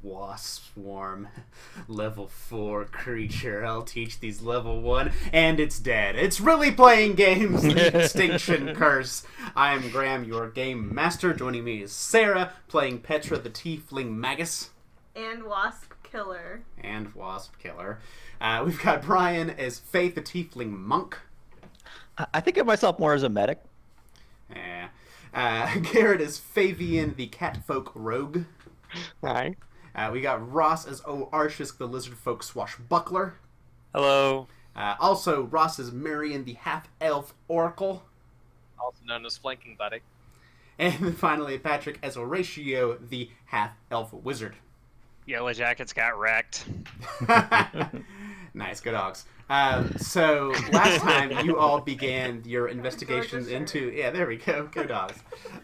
Wasp swarm. Level 4 creature. I'll teach these level 1. And it's dead. It's really playing games. The Extinction Curse. I am Graham, your game master. Joining me is Sarah, playing Petra the Tiefling Magus. And Wasp Killer. We've got Brian as Faith the Tiefling Monk. I think of myself more as a medic. Yeah. Garrett is Fabian the Catfolk Rogue. Hi. We got Ross as Arshis the Lizardfolk Swashbuckler. Hello. Also, Ross is Marion the Half-Elf Oracle. Also known as Flanking Buddy. And finally, Patrick as Horatio the Half-Elf Wizard. Yellow Jackets got wrecked. Nice, good dogs. So, last time you all began your investigations into... Yeah, there we go. Go dogs.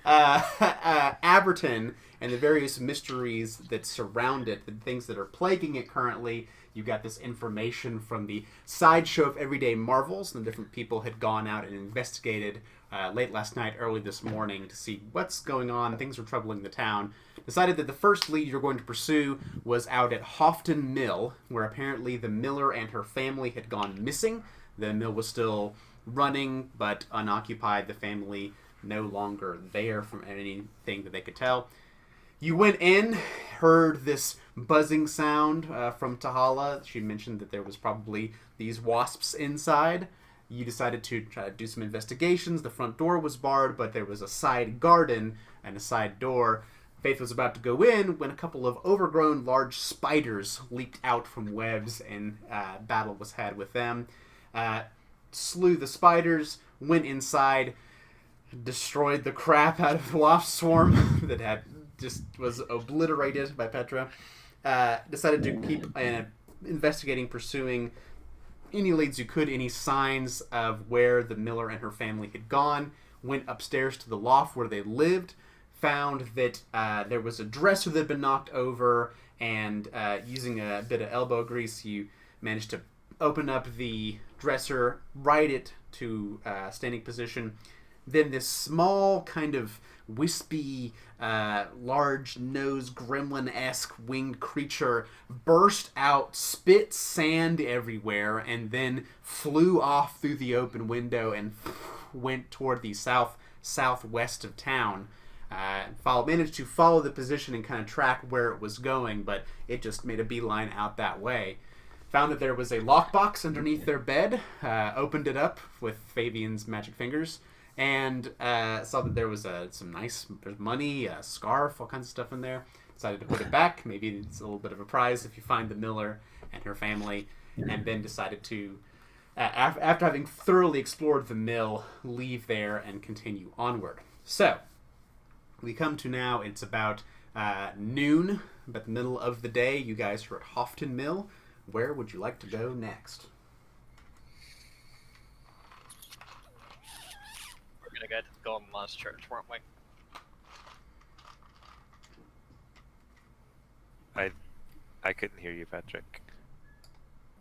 Aberton and the various mysteries that surround it, the things that are plaguing it currently. You got this information from the Sideshow of Everyday Marvels, and the different people had gone out and investigated late last night, early this morning, to see what's going on. Things are troubling the town. Decided that the first lead you're going to pursue was out at Hofton Mill, where apparently the miller and her family had gone missing. The mill was still running, but unoccupied. The family no longer there from anything that they could tell. You went in, heard this buzzing sound from Tahala. She mentioned that there was probably these wasps inside. You decided to try to do some investigations. The front door was barred, but there was a side garden and a side door. Faith was about to go in when a couple of overgrown large spiders leaped out from webs, and battle was had with them. Slew the spiders, went inside, destroyed the crap out of the wasp swarm that had just was obliterated by Petra. Decided to keep investigating, pursuing any leads you could, any signs of where the miller and her family had gone. Went upstairs to the loft where they lived. Found that there was a dresser that had been knocked over, and using a bit of elbow grease, you managed to open up the dresser, right it to standing position. Then this small, kind of wispy, large-nosed, gremlin-esque winged creature burst out, spit sand everywhere, and then flew off through the open window and went toward the southwest of town. Managed to follow the position and kind of track where it was going, but it just made a beeline out that way. Found that there was a lockbox underneath their bed, opened it up with Fabian's magic fingers, and saw that there was there's money, a scarf, all kinds of stuff in there. Decided to put it back. Maybe it's a little bit of a prize if you find the miller and her family, and then decided to, after having thoroughly explored the mill, leave there and continue onward. So, we come to now, it's about noon, about the middle of the day. You guys are at Hofton Mill. Where would you like to go next? We're gonna go to the Golden Lost Church, weren't we? I couldn't hear you, Patrick.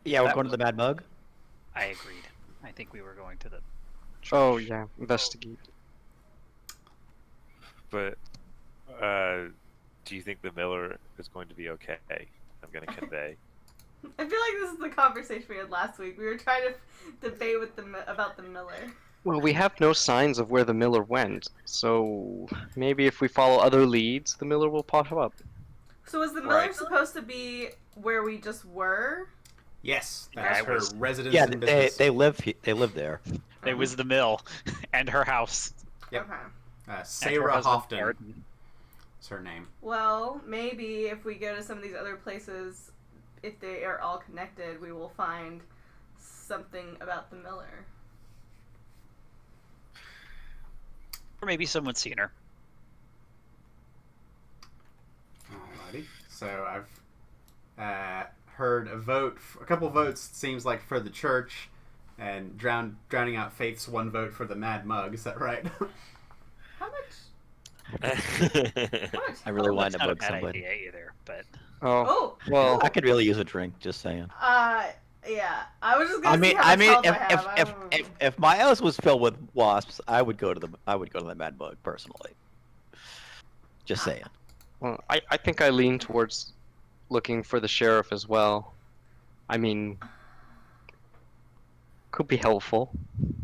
Yeah, we're going to the Mad Mug. I agreed. I think we were going to the church. Oh yeah, investigate. But do you think the miller is going to be okay? I'm going to convey. I feel like this is the conversation we had last week. We were trying to debate with about the miller. Well, we have no signs of where the miller went, so maybe if we follow other leads, the miller will pop up. So was the miller supposed to be where we just were? Yes, that's her residence. Yeah, and business. they live there. It was the mill and her house. Yep. Okay. Sarah Hofton is her name. Well, maybe if we go to some of these other places, if they are all connected, we will find something about the miller. Or maybe someone's seen her. Alrighty. So I've heard a couple votes, it seems like, for the church, and drowning out Faith's one vote for the Mad Mug. Is that right? How much? I really wanted to Not a bug bad somebody. idea either, but Oh. Well, I could really use a drink. Just saying. Yeah. I was just gonna see how much health I have. If my house was filled with wasps, I would go to the Mad Bug personally. Just saying. Well, I think I lean towards looking for the sheriff as well. I mean, could be helpful.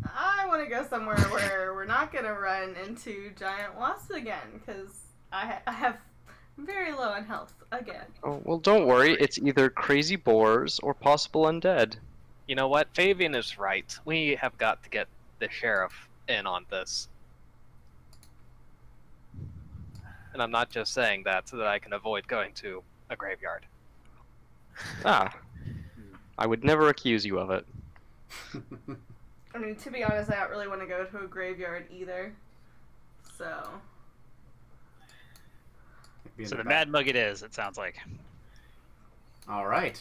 I want to go somewhere where we're not going to run into giant wasps again, because I have very low in health again. Oh, well, don't worry. It's either crazy boars or possible undead. You know what? Fabian is right. We have got to get the sheriff in on this. And I'm not just saying that so that I can avoid going to a graveyard. Ah, I would never accuse you of it. I mean, to be honest, I don't really want to go to a graveyard either. So. So the Mad Mug it is, it sounds like. All right.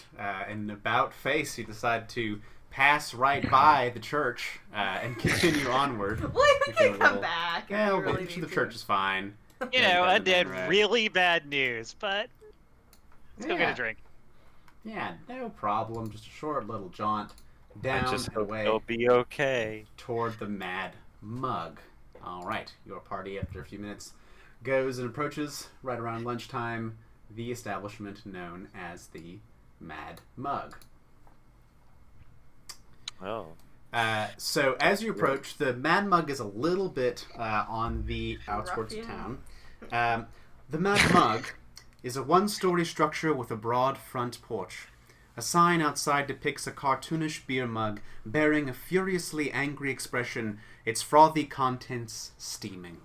In about face, you decide to pass right by the church and continue onward. Well, we Looking can a come little- back. if Yeah, we really the need church to. is fine. You Yeah, know, you got it undead, right. really bad news, but let's go get Yeah. a drink. Yeah, no problem. Just a short little jaunt down I just and hope away it'll be okay. toward the Mad Mug. All right, your party, after a few minutes, goes and approaches right around lunchtime the establishment known as the Mad Mug. Oh. So as you approach, the Mad Mug is a little bit on the outskirts of Ruffian. town. The Mad Mug is a one-story structure with a broad front porch. A sign outside depicts a cartoonish beer mug bearing a furiously angry expression, its frothy contents steaming.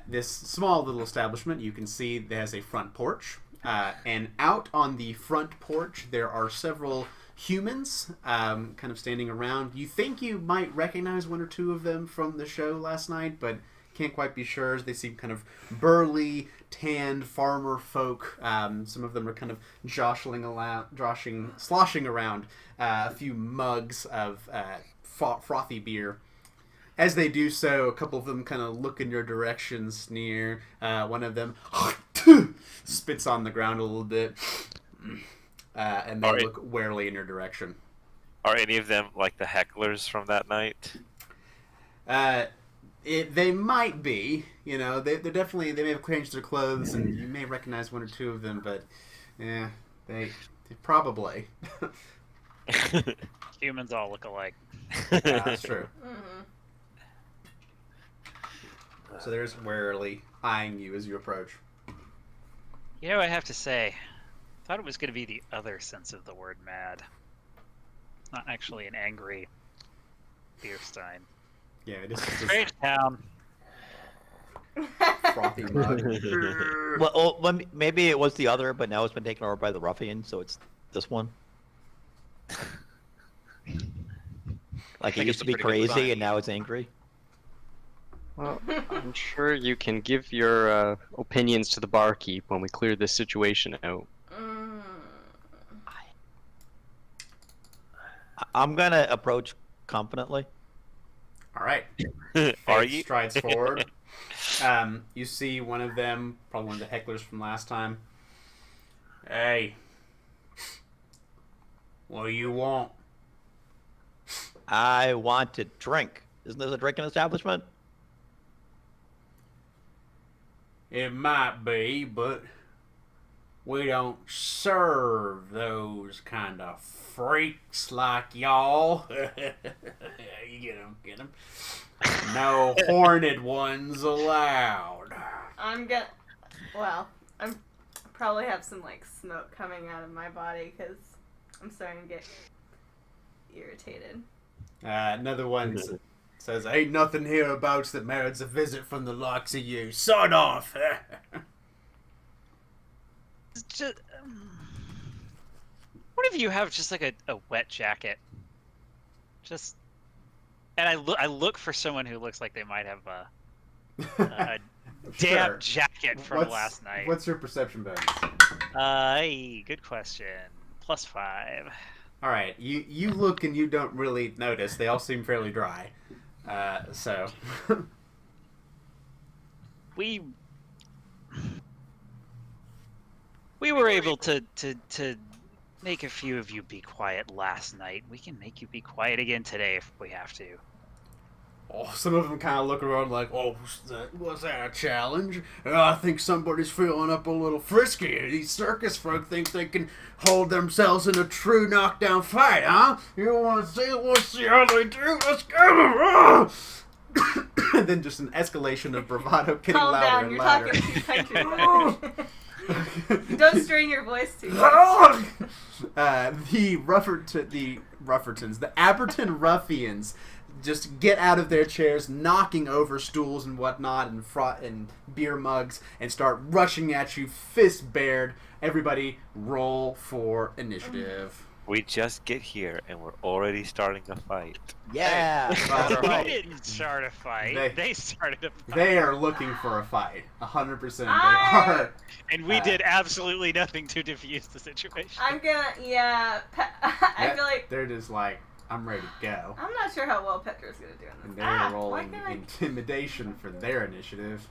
This small little establishment, you can see, has a front porch. And out on the front porch, there are several humans kind of standing around. You think you might recognize one or two of them from the show last night, but can't quite be sure. They seem kind of burly, tanned farmer folk. Some of them are kind of sloshing around a few mugs of frothy beer. As they do so, a couple of them kind of look in your direction, sneer. One of them spits on the ground a little bit, and they Alright. look warily in your direction. Are any of them like the hecklers from that night? They might be, you know, they're definitely, they may have changed their clothes, and you may recognize one or two of them, but yeah, they probably. Humans all look alike. Yeah, that's true. Mhm. So there's warily eyeing you as you approach. You know, I have to say, I thought it was going to be the other sense of the word mad. Not actually an angry beer stein. Yeah, it is just Strange town. a frothy mug. Well, maybe it was the other, but now it's been taken over by the ruffian, so it's this one. Like it think used it's to a be pretty good crazy, design. and now it's angry. Well, I'm sure you can give your opinions to the barkeep when we clear this situation out. Mm. I'm gonna approach confidently. All right. Are Faith you? strides forward. You see one of them, probably one of the hecklers from last time. Hey, what do you want? I want to drink. Isn't this a drinking establishment? It might be, but we don't serve those kind of freaks like y'all. You get them. No horned ones allowed. I'm probably have some like smoke coming out of my body because I'm starting to get irritated. Another one says, "Ain't nothing hereabouts that merits a visit from the likes of you. Sod off." It's just, what if you have just like a wet jacket? Just, and I look for someone who looks like they might have a damp jacket from last night. What's your perception bonus? Good question. +5. All right, you look and you don't really notice. They all seem fairly dry. So We were able to make a few of you be quiet last night. We can make you be quiet again today if we have to. some of them kind of look around like, oh, was that a challenge? I think somebody's feeling up a little frisky. These circus folk think they can hold themselves in a true knockdown fight, huh? You want to see it? Let's see how they do. Let's go! And then just an escalation of bravado getting Calm louder down, and you're louder. talking too country. Don't strain your voice too much. The Ruffertons, the Aberton ruffians, just get out of their chairs, knocking over stools and whatnot, and beer mugs, and start rushing at you, fist bared. Everybody, roll for initiative. We just get here and we're already starting a fight. Yeah. Well, We didn't start a fight. They started a fight. They are looking for a fight. 100%. They I- are. And we did absolutely nothing to diffuse the situation. I'm gonna, I feel like They're just like, I'm ready to go. I'm not sure how well Petra's gonna do in And this. they're Why rolling can't I? intimidation for their initiative.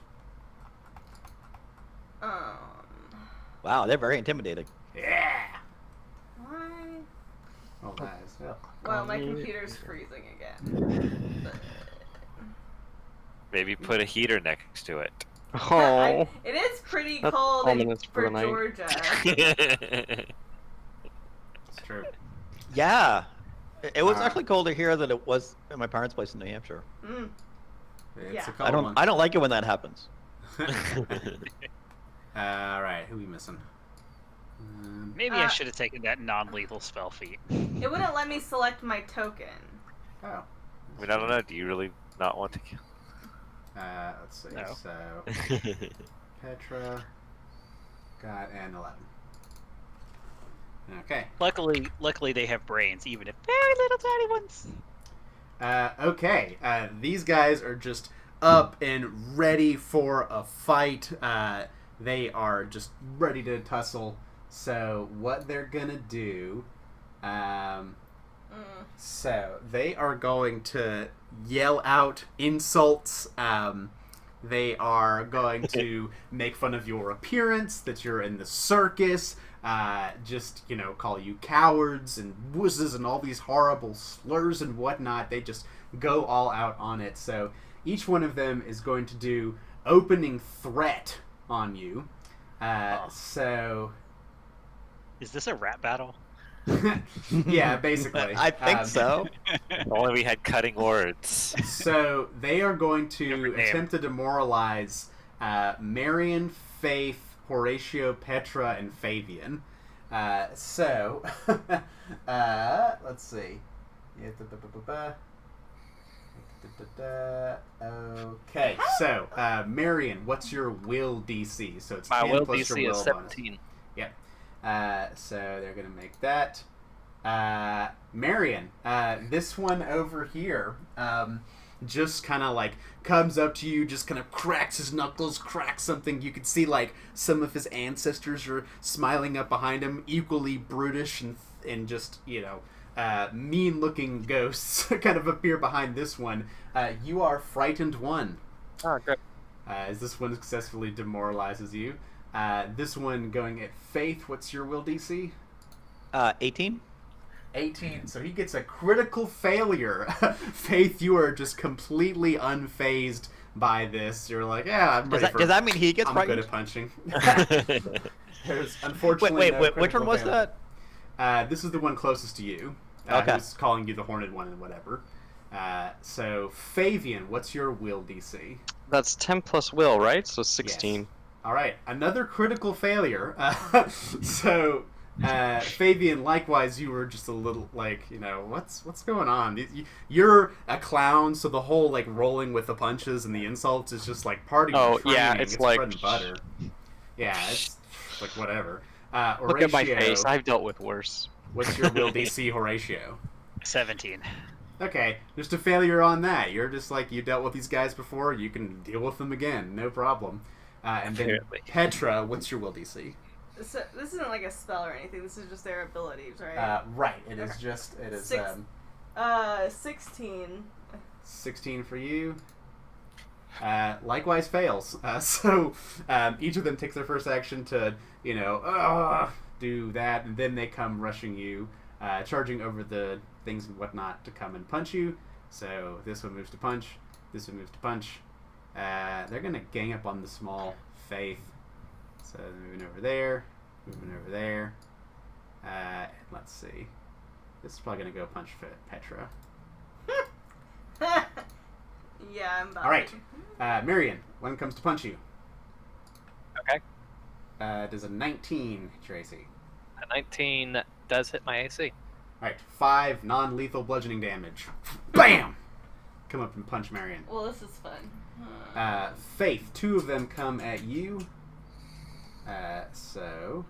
Wow, they're very intimidating. Yeah. Why? Oh, nice. Well, Well, my computer's freezing again. Maybe put a heater next to it. Oh. It is pretty That's cold ominous for for the night. Georgia. it's true. Yeah. It was Uh, actually colder here than it was at my parents' place in New Hampshire. Mm. It's Yeah. a cold one. I don't like it when that happens. All right, who we missing? Maybe I should have taken that non-lethal spell feat. It wouldn't let me select my token. Oh. I mean, I don't know. Do you really not want to kill? Let's see. No. So Petra got an 11. Okay. Luckily they have brains, even if very little tiny ones. Okay. These guys are just up and ready for a fight. They are just ready to tussle. So what they're gonna do? So they are going to yell out insults. They are going to make fun of your appearance, that you're in the circus. Just, call you cowards and wuzzes and all these horrible slurs and whatnot. They just go all out on it. So each one of them is going to do opening threat on you. So... Is this a rap battle? yeah, basically. I think so. If only we had cutting words. So they are going to Different name. attempt to demoralize Marion, Faith, Horatio, Petra, and Fabian. Let's see. Okay, so Marion, what's your will DC? So it's My 10 will plus your DC will is bonus. 17. So they're gonna make that. Marion, this one over here, just kind of like comes up to you, just kind of cracks his knuckles, cracks something. You can see like some of his ancestors are smiling up behind him, equally brutish and just mean-looking ghosts kind of appear behind this one. You are frightened one. Oh, good. As this one successfully demoralizes you. This one going at Faith. What's your will DC? 18? 18. So he gets a critical failure. Faith, you are just completely unfazed by this. You're like, yeah, I'm ready Does that mean he gets I'm frightened? good at punching. There's unfortunately Wait, which one was failure. that? This is the one closest to you. Okay. Who's calling you the Horned One and whatever. So Fabian, what's your will DC? That's 10 plus will, right? So 16. Yes. All right, another critical failure. So Fabian, likewise, you were just a little like, what's going on? You're a clown, so the whole like rolling with the punches and the insults is just like part of your training. Yeah, it's like bread and butter. Yeah, it's like whatever. Horatio, Look at my face. I've dealt with worse. what's your will DC, Horatio? 17. Okay, just a failure on that. You're just like, you dealt with these guys before, you can deal with them again, no problem. And then Apparently. Petra, what's your will DC? So this isn't like a spell or anything. This is just their abilities, right? Right, it is Okay. just, it is 16. 16 for you. Likewise fails. So each of them takes their first action to, do that, and then they come rushing you, charging over the things and whatnot to come and punch you. So this one moves to punch. This one moves to punch. They're going to gang up on the small Faith. So moving over there. Moving over there. Let's see. This is probably going to go punch Petra. Yeah, I'm about All right. Marion, one comes to punch you. Okay. Does a 19 hit your AC? A 19 does hit my AC. Alright, 5 non-lethal bludgeoning damage. BAM! Come up and punch Marion. Well, this is fun. Faith, 2 of them come at you. So...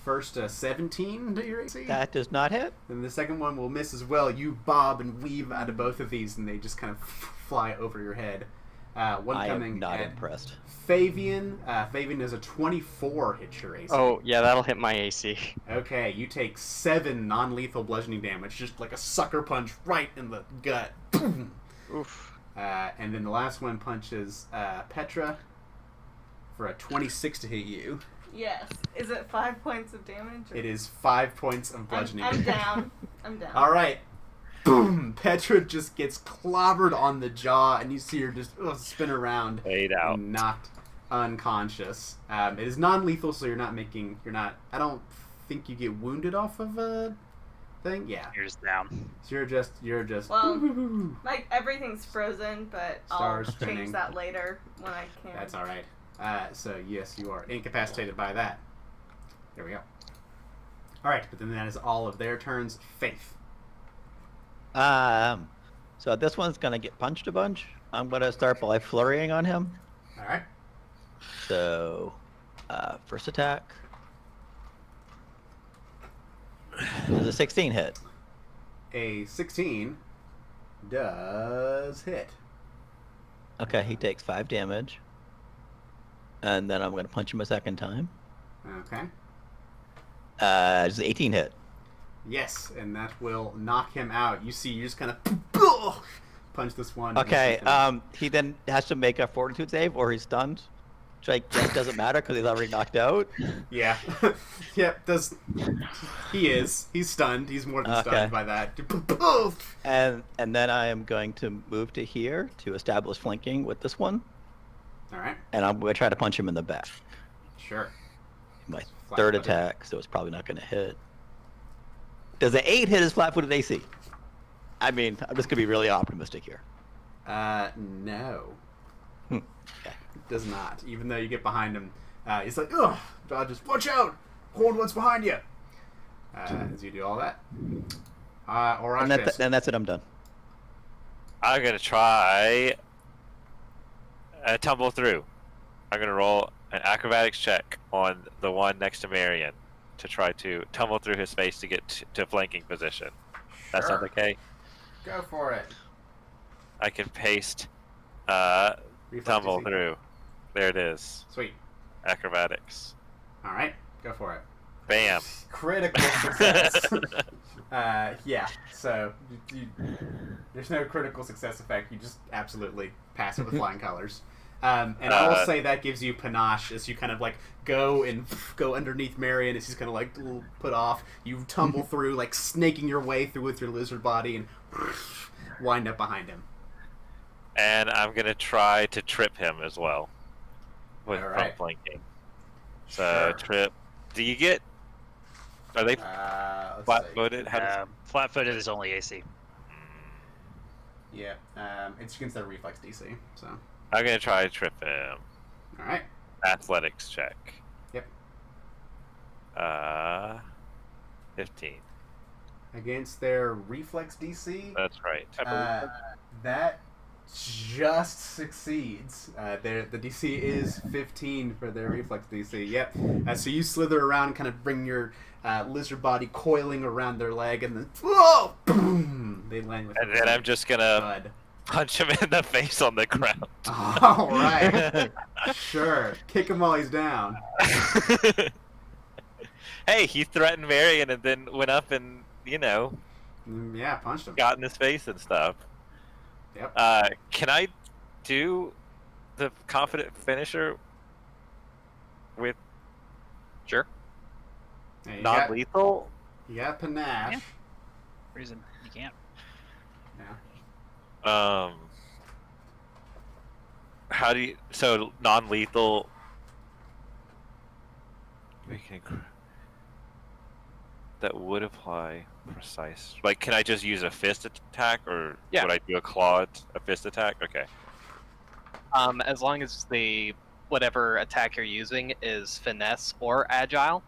First, 17 to your AC. That does not hit. Then the second one will miss as well. You bob and weave out of both of these, and they just kind of fly over your head. One I coming am not at impressed. Fabian. Fabian does a 24 hit your AC. Oh, yeah, that'll hit my AC. Okay, you take 7 non-lethal bludgeoning damage, just like a sucker punch right in the gut. Boom! Oof. And then the last one punches Petra for a 26 to hit you. Yes. Is it 5 points of damage? Or... It is 5 points of bludgeoning I'm damage. down. I'm down. All right. Boom! Petra just gets clobbered on the jaw, and you see her just spin around Laid out. and knocked unconscious. It is non-lethal, so you're not. I don't think you get wounded off of a thing. Yeah. You're just down. So you're just. Well, like everything's frozen, but Stars I'll spinning. change that later when I can. That's all right. So yes, you are incapacitated by that. There we go. All right, but then that is all of their turns. Faith. So this one's gonna get punched a bunch. I'm gonna start by flurrying on him. All right. So, first attack. Does a 16 hit? A 16 does hit. Okay, he takes 5 damage. And then I'm gonna punch him a second time. Okay. Does an 18 hit? Yes, and that will knock him out. You see, you just kind of punch this one. Okay, he then has to make a fortitude save or he's stunned. Which I guess doesn't matter because he's already knocked out. Yeah. Yep, does. He is. He's stunned. He's more than Okay. stunned by that. And then I am going to move to here to establish flanking with this one. All right. And I'm going to try to punch him in the back. Sure. My Flat third footed. attack, so it's probably not going to hit. Does an 8 hit his flat-footed AC? I mean, I'm just going to be really optimistic here. No. Okay. It does not. Even though you get behind him, he's like, ugh, dodges, watch out! Horned one's behind you! As you do all that. And that's it, I'm done. I'm gonna try tumble through. I'm gonna roll an acrobatics check on the one next to Marion to try to tumble through his space to get to flanking position. That sounds okay? Go for it. I can paste Reflex tumble DC. through. There it is. Sweet. Acrobatics. All right. Go for it. Bam. Critical success. Yeah. So there's no critical success effect. You just absolutely pass it with flying colors. And I will say that gives you panache as you kind of like go underneath Marion as he's kind of like put off. You tumble through, like snaking your way through with your lizard body and wind up behind him. And I'm gonna try to trip him as well with All front right. flanking. So Sure. trip. Do you get? Are they Let's flat-footed? How does? Flat-footed is only AC. see. Yeah. It's against their reflex DC. So. I'm gonna try to trip him. All right. Athletics check. Yep. 15. Against their reflex DC. That's right. That just succeeds. The DC is 15 for their reflex DC. Yep. So you slither around, kind of bring your lizard body coiling around their leg, and then whoa, boom! They land with. And then I'm just gonna Bud. punch him in the face on the ground. All right. Sure. Kick him while he's down. Hey, he threatened Marion and then went up and Yeah, punched him. got in his face and stuff. Yep. Can I do the confident finisher with Sure. Yeah, you not got, lethal? you got panache. Reason you can't. Yeah. How do you? So non-lethal. That would apply precise. Like, can I just use a fist attack, or Yeah. would I do a fist attack? Okay. As long as the whatever attack you're using is finesse or agile,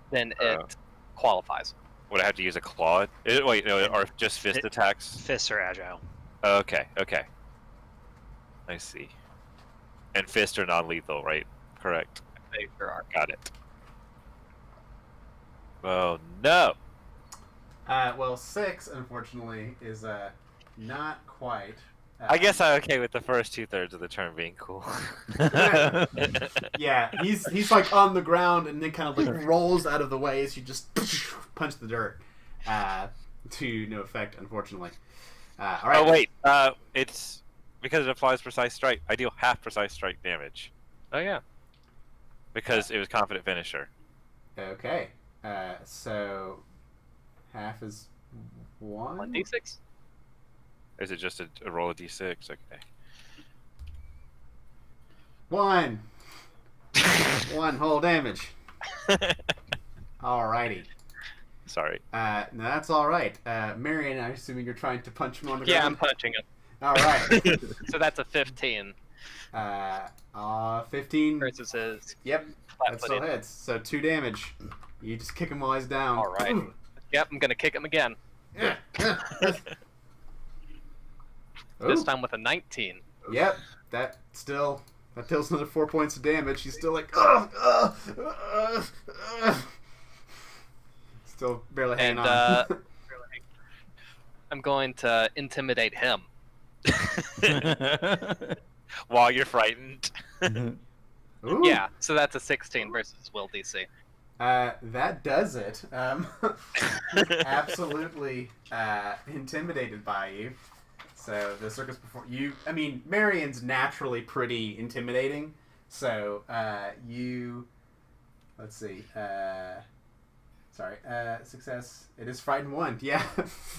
then it qualifies. Would I have to use a claw? Wait, no, or just fist attacks? Fists are agile. Okay, okay. I see. And fists are non-lethal, right? Correct. They sure are. Got it. Oh no! Well, 6, unfortunately, is not quite. I guess I'm okay with the first 2/3 of the turn being cool. Yeah, he's like on the ground and then kind of like rolls out of the way as you just punch the dirt. To no effect, unfortunately. All right. Oh wait, it's because it applies precise strike. I deal half precise strike damage Oh yeah. because it was confident finisher. Okay. So half is 1. 1d6. Is it just a roll of d6? Okay. 1. 1 whole damage. Alrighty. Sorry. No, that's all right. Marion, I'm assuming you're trying to punch him on the Yeah, I'm ground. punching him. All right. So that's a 15 15. versus his Yep, that still flat-footed. hits. So 2 damage. You just kick him while he's down. All right. Yep, I'm gonna kick him again. This Ooh. time with a 19. Yep, that deals another 4 points of damage. He's still like, still barely hanging And on. I'm going to intimidate him. While you're frightened. Ooh. Yeah, so that's a 16 versus will DC. That does it. Absolutely intimidated by you. So the circus before you, I mean, Marion's naturally pretty intimidating. So let's see. Success. It is frightened 1. Yeah.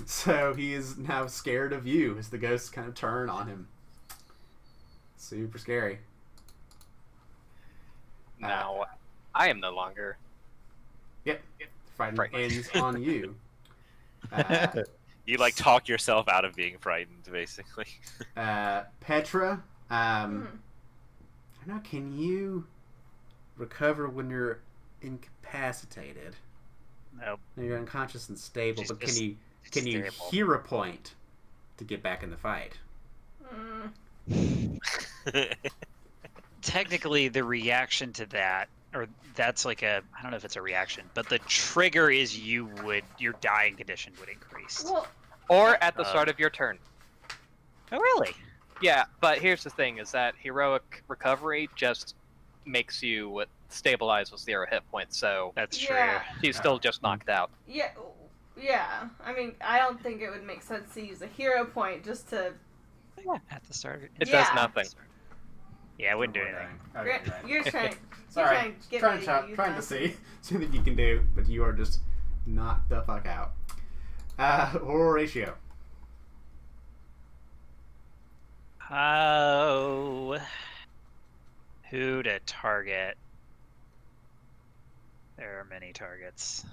So he is now scared of you as the ghosts kind of turn on him. Super scary. Now, I am no longer. Yep. Frightened Frightened. ends on you. You like talk yourself out of being frightened, basically. Petra, I don't know, can you recover when you're incapacitated? Nope. No, you're unconscious and stable, She's but just can you stable. hear a point to get back in the fight? Technically, the reaction to that, or that's like I don't know if it's a reaction, but the trigger is your dying condition would increase. Well, Or at the start of your turn. Oh, really? Yeah, but here's the thing, is that heroic recovery just makes you stabilize with 0 hit points, so That's true. yeah, she's still just knocked out. yeah. I mean, I don't think it would make sense to use a hero point just to. Yeah, at the start of It Yeah. does nothing. Yeah, I wouldn't do anything. Okay, You're trying. Sorry, trying to get trying me to to use trying to that. see something you can do, but you are just knocked the fuck out. Horatio. Oh, who to target? There are many targets.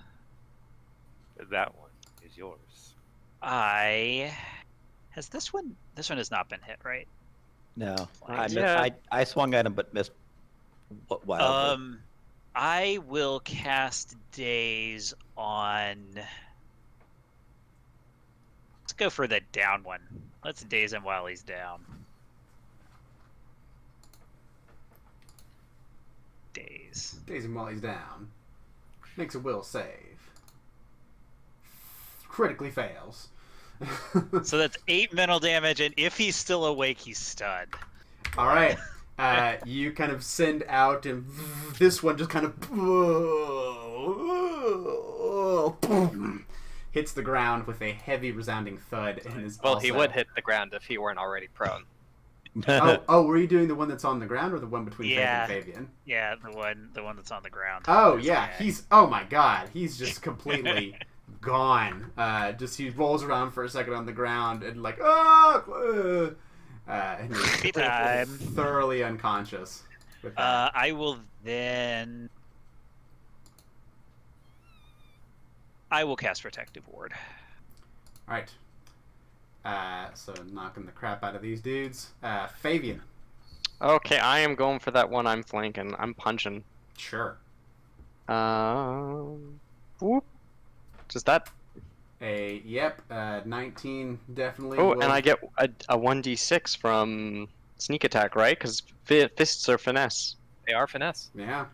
That one is yours. Has this one has not been hit, right? No, Yeah. I swung at him but missed. Wildly. I will cast Daze on. Let's go for the down one. Let's daze him while he's down. Daze. Days him while he's down. Makes a will save. Critically fails. So that's 8 mental damage, and if he's still awake, he's stunned. All right. You kind of send out, and this one just kind of hits the ground with a heavy, resounding thud, and is Well, also... he would hit the ground if he weren't already prone. Oh, were you doing the one that's on the ground or the one between Yeah. Fabian and Fabian? Yeah, the one that's on the ground. Oh There's yeah, a- he's. Oh my god, he's just completely gone. Just he rolls around for a second on the ground and like and he's Time. thoroughly unconscious. With that. I will then. I will cast Protective Ward. All right. So knocking the crap out of these dudes. Fabian. Okay, I am going for that one I'm flanking. I'm punching. Sure. Whoop. Just that. 19 definitely. Oh, will- and I get a 1d6 from sneak attack, right? Because fists are finesse. They are finesse. Yeah.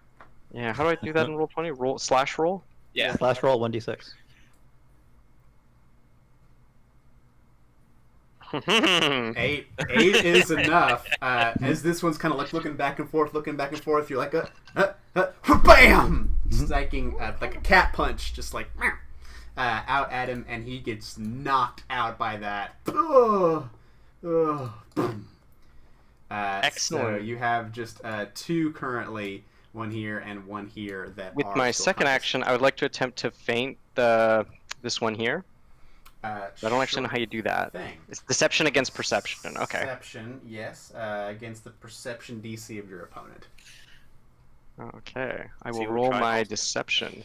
Yeah, how do I do that in Roll20? Roll? Yeah. Slash roll 1d6. Eight is enough. As this one's kind of like looking back and forth, you're like bam, striking like a cat punch, just like out at him, and he gets knocked out by that. Excellent. So you have just 2 currently, 1 here and 1 here that. With are my still second conscious. action, I would like to attempt to feint this one here. I don't actually know how you do that. Thing. It's deception against perception. Okay. Perception, yes, against the perception DC of your opponent. Okay. I See will what roll triangles my do. deception.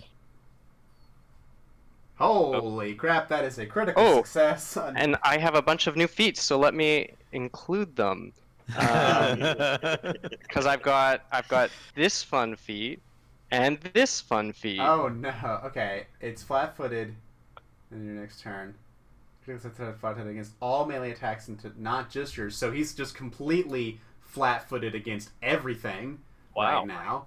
Holy crap, that is a critical Oh, success. And I have a bunch of new feats, so let me include them. Because I've got this fun feat and this fun feat. Oh no, okay. It's flat-footed in your next turn. Flat-footed against all melee attacks, into not just yours. So he's just completely flat-footed against everything Wow. right now.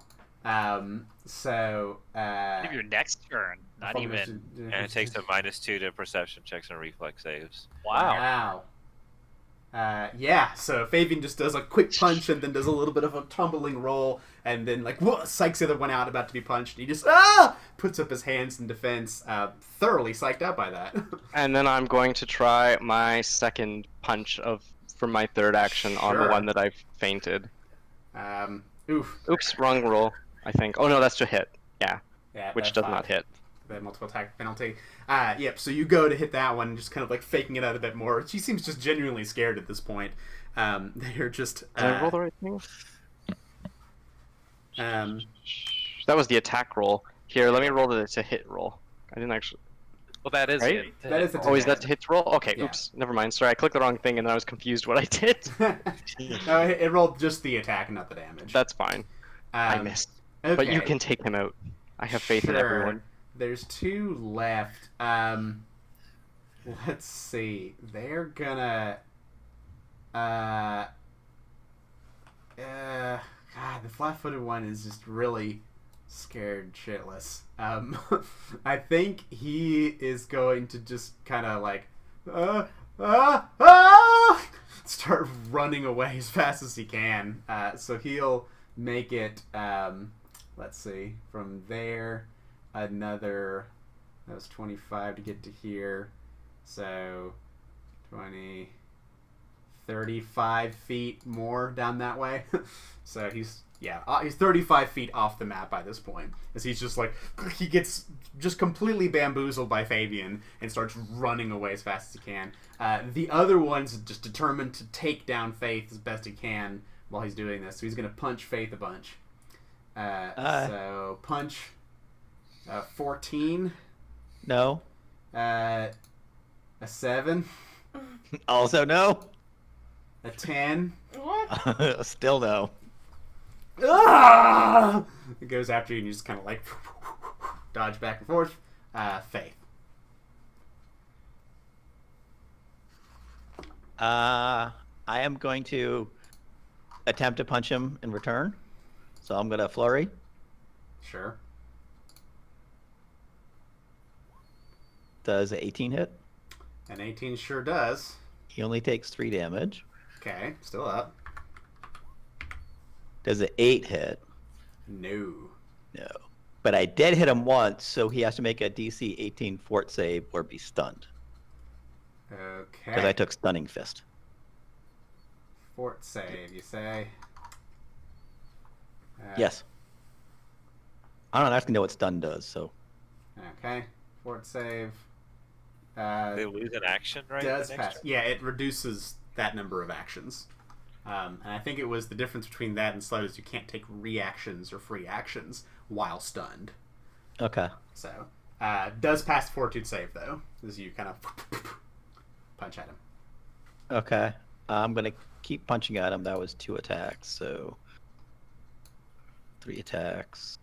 So Maybe your next turn. Not even. And it takes a -2 to perception checks and reflex saves. Wow. Yeah, so Fabian just does a quick punch and then does a little bit of a tumbling roll and then like psychs the other one out about to be punched. He just puts up his hands in defense, thoroughly psyched out by that. And then I'm going to try my second punch for my third action on the Sure. one that I've fainted. Oof. Oops, wrong roll, I think. Oh no, that's to hit. Yeah, Yeah, which that's does 5. not hit. The multiple attack penalty. Yep, so you go to hit that one, just kind of like faking it out a bit more. She seems just genuinely scared at this point. They're just... Did I roll the right thing? That was the attack roll. Here, let me roll the to hit roll. I didn't actually... Well, that is Right? it. That is the Oh, is that to hit roll? Okay, Yeah. oops. Never mind. Sorry, I clicked the wrong thing and then I was confused what I did. No, it rolled just the attack, not the damage. That's fine. I missed. But you okay. can take him out. I have faith in everyone. There's 2 left. Let's see. They're gonna. God, the flat-footed one is just really scared shitless. I think he is going to just kind of like, start running away as fast as he can. So he'll make it. Let's see. From there, another. That was 25 to get to here. So 20, 35 feet more down that way. So he's 35 feet off the map by this point, as he's just like, he gets just completely bamboozled by Fabian and starts running away as fast as he can. The other one's just determined to take down Faith as best he can while he's doing this, so he's going to punch Faith a bunch. So punch 14, No. a 7, Also no. a 10. What? Still no. It goes after you and you just kind of like dodge back and forth. Faith. I am going to attempt to punch him in return. So I'm going to flurry. Sure. Does 18 hit? An 18 sure does. He only takes 3 damage. Okay, still up. Does an 8 hit? No. No. But I did hit him once, so he has to make a DC 18 fort save or be stunned. Because I Okay. took Stunning Fist. Fort save, you say? Yes. I don't actually know what stun does, so. Okay. Fort save. They lose an action, right? Does the next pass. turn? Yeah, it reduces that number of actions. And I think it was the difference between that and slow is you can't take reactions or free actions while stunned. Okay. So, does pass the fortitude save, though, as you kind of punch at him. Okay. I'm going to keep punching at him. That was 2 attacks, so 3 attacks.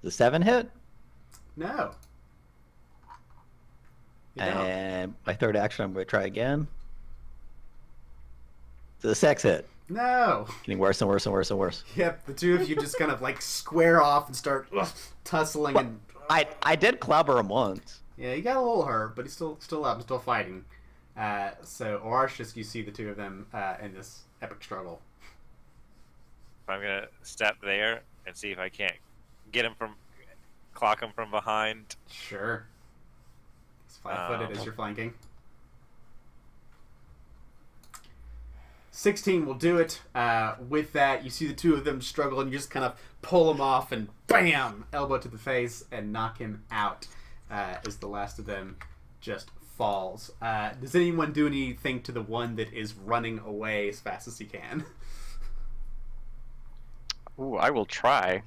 The 7 hit? No. You don't. And my third action, I'm going to try again. The 6 hit. No. Getting worse and worse and worse and worse. Yep, the two of you just kind of like square off and start tussling and... I did clobber him once. Yeah, he got a little hurt, but he's still up and still fighting. So, Orashus, you see the two of them in this epic struggle. I'm gonna step there and see if I can't get him clock him from behind. Sure. He's flat-footed as you're flanking. 16 will do it. With that, you see the two of them struggle, and you just kind of pull him off and BAM! Elbow to the face and knock him out as the last of them just falls. Does anyone do anything to the one that is running away as fast as he can? Ooh, I will try.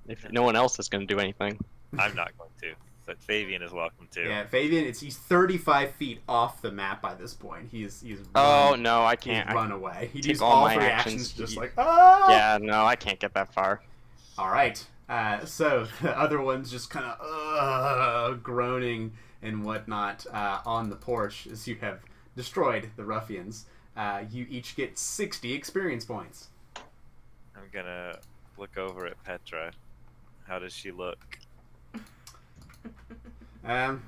If no one else is going to do anything. I'm not going to, but Fabian is welcome to. Yeah, Fabian, he's 35 feet off the map by this point. He's Oh no, I can't. He's run away. He take used all all my 3 actions. actions just like, ah! Yeah, no, I can't get that far. All right. So the other one's just kind of groaning and whatnot on the porch as you have destroyed the ruffians. You each get 60 experience points. I'm gonna look over at Petra. How does she look?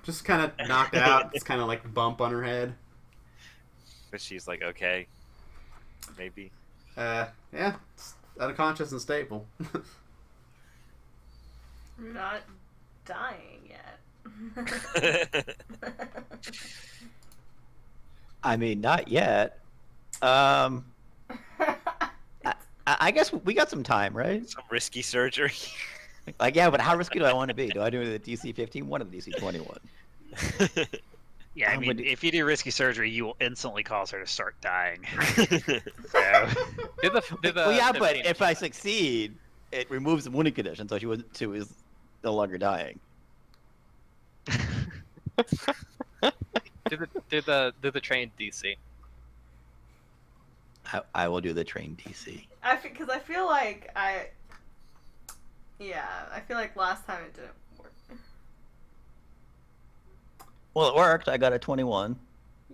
Just kind of knocked out. It's kind of like a bump on her head. But she's like, okay, maybe. Yeah, it's unconscious and stable. I'm not dying yet. I mean, not yet. I guess we got some time, right? Some risky surgery. Like, yeah, but how risky do I want to be? Do I do the DC 15 one or the DC 21? Yeah, I I'm mean, with- if you do risky surgery, you will instantly cause her to start dying. So, Well, yeah, but if I succeed, it removes the wounding condition, so she was no longer dying. Do the trained DC. I will do the train DC. Because I feel like I feel like last time it didn't work. Well, it worked. I got a 21.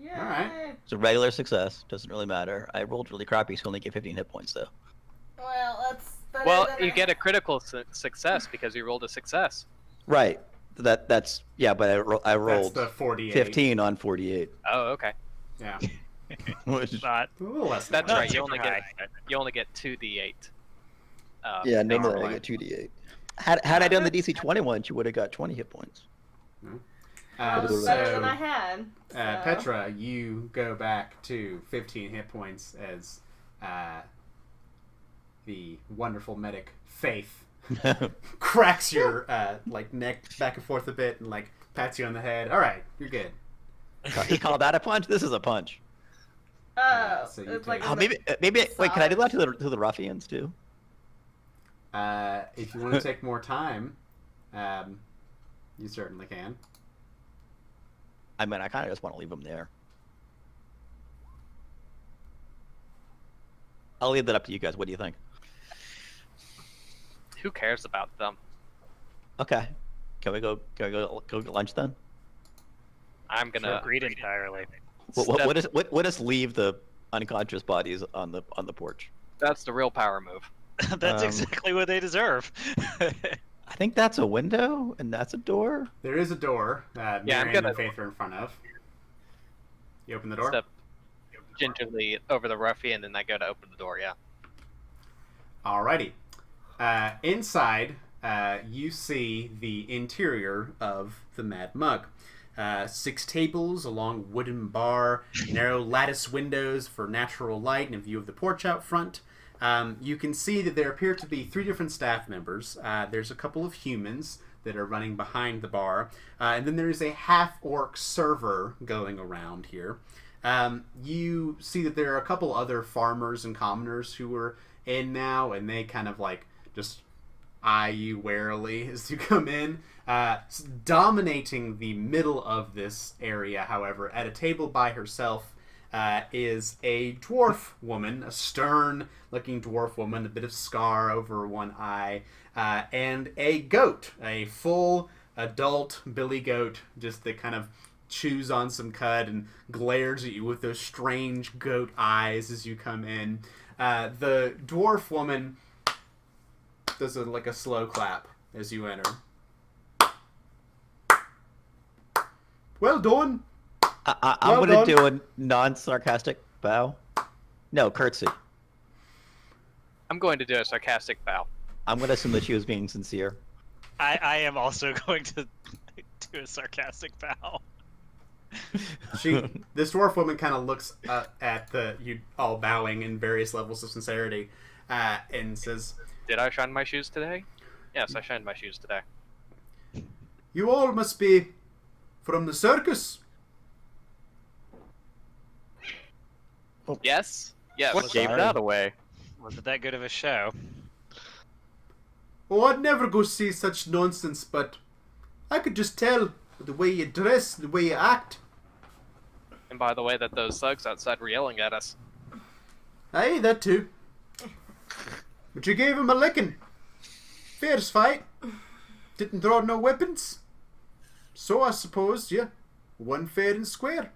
Yeah. Alright. It's a regular success. Doesn't really matter. I rolled really crappy, so I only get 15 hit points, though. Well, that's better Well, than you get a critical success because you rolled a success. Right. That's yeah, but I That's rolled the 48. 15 on 48. Oh, okay. Yeah. Which, not A little less than That's that. right. super high. You only get 2d8. yeah, normally I Normally. get 2d8. Had I done the DC 21, she would have got 20 hit points. That was better than I had. So. Petra, you go back to 15 hit points as the wonderful medic Faith cracks your neck back and forth a bit and pats you on the head. All right, you're good. He called that a punch. This is a punch. Oh, so you it's take- like Oh, maybe. Wait, can I do that to the ruffians too? If you want to take more time, you certainly can. I mean, I kind of just want to leave them there. I'll leave that up to you guys. What do you think? Who cares about them? Okay. Can we go get lunch then? I'm gonna agreed entirely. What does leave the unconscious bodies on the porch? That's the real power move. That's Um, exactly what they deserve. I think that's a window and that's a door. There is a door. I'm Marion gonna- and Faith are in front of. You open the door. Step gingerly over the ruffian, and I go to open the door. Yeah. Alrighty. Inside, you see the interior of the Mad Mug. 6 tables, a long wooden bar, narrow lattice windows for natural light, and a view of the porch out front. You can see that there appear to be 3 different staff members. There's a couple of humans. that are running behind the bar. And then there is a half-orc server going around here. You see that there are a couple other farmers and commoners who are in now, and they kind of like just eye you warily as you come in. Dominating the middle of this area, however, at a table by herself, is a dwarf woman, a stern-looking dwarf woman, a bit of scar over one eye, and a goat, a full adult billy goat, just that kind of chews on some cud and glares at you with those strange goat eyes as you come in. The dwarf woman does a slow clap as you enter. Well done. I'm going to do a non-sarcastic bow. No, curtsy. I'm going to do a sarcastic bow. I'm going to assume that she was being sincere. I am also going to do a sarcastic bow. This dwarf woman kind of looks at you all bowing in various levels of sincerity, and says, Did I shine my shoes today? Yes, I shined my shoes today. "You all must be from the circus." Yes? Yes. What gave that away? Wasn't that good of a show? Oh, I'd never go see such nonsense, but I could just tell the way you dress, the way you act. And by the way, that those thugs outside were yelling at us. Aye, that too. But you gave him a licking. Fair's fight. Didn't draw no weapons. So I suppose you won fair and square.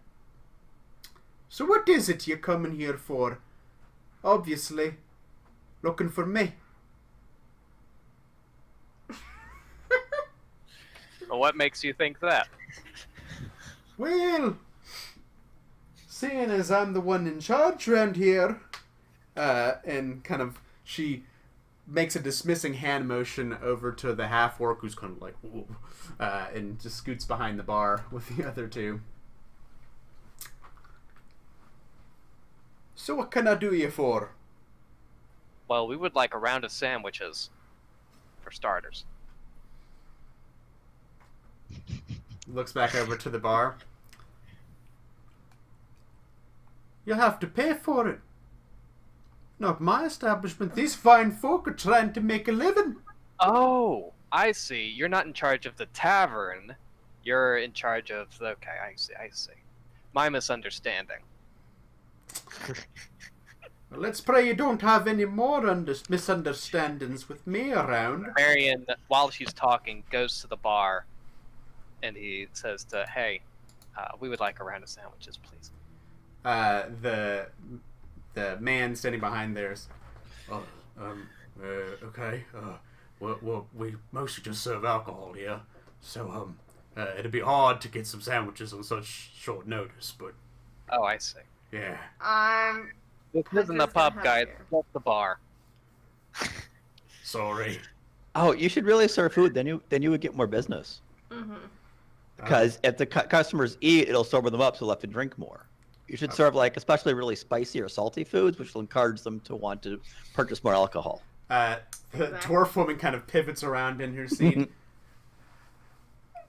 So what is it you're coming here for? Obviously, looking for me. Well, what makes you think that? Well, seeing as I'm the one in charge around here, and kind of she makes a dismissing hand motion over to the half-orc who's kind of like, whoa, and just scoots behind the bar with the other two. So what can I do you for? Well, we would like a round of sandwiches. For starters. Looks back over to the bar. You'll have to pay for it. Not my establishment. These fine folk are trying to make a living. Oh, I see. You're not in charge of the tavern. You're in charge of the... Okay, I see. My misunderstanding. Well, let's pray you don't have any more misunderstandings with me around. Marion, while she's talking, goes to the bar, and he says to, hey, we would like a round of sandwiches, please. The man standing behind there's, okay, well, we mostly just serve alcohol here, so, it'd be hard to get some sandwiches on such short notice, but... Oh, I see. Yeah. This isn't the pub, guys. It's the bar. Sorry. Oh, you should really serve food. Then you would get more business. Mm-hmm. Because if the customers eat, it'll sober them up, so they'll have to drink more. You should serve especially really spicy or salty foods, which will encourage them to want to purchase more alcohol. The dwarf woman kind of pivots around in her seat.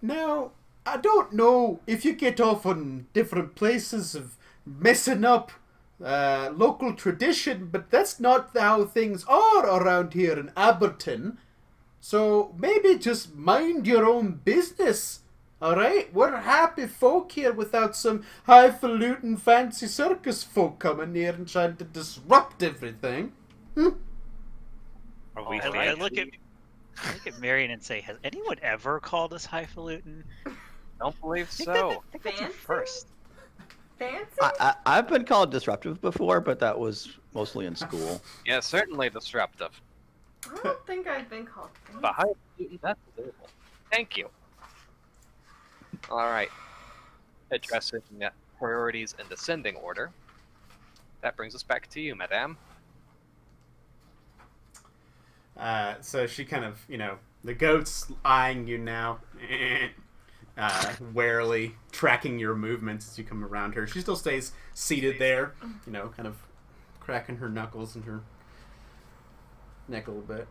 Now, I don't know if you get off on different places of messing up local tradition, but that's not how things are around here in Abberton. So maybe just mind your own business. Alright? We're happy folk here without some highfalutin fancy circus folk coming here and trying to disrupt everything. Are we I look at Marion and say, has anyone ever called us highfalutin? Don't believe I think so. that's you Fancy? first. Fancy? I've been called disruptive before, but that was mostly in school. Yeah, certainly disruptive. I don't think I've been called fancy. But that's available. Thank you. Alright. Addressing priorities in descending order. That brings us back to you, madame. So she kind of, the goat's eyeing you now, warily tracking your movements as you come around her. She still stays seated there, kind of cracking her knuckles and her neck a little bit.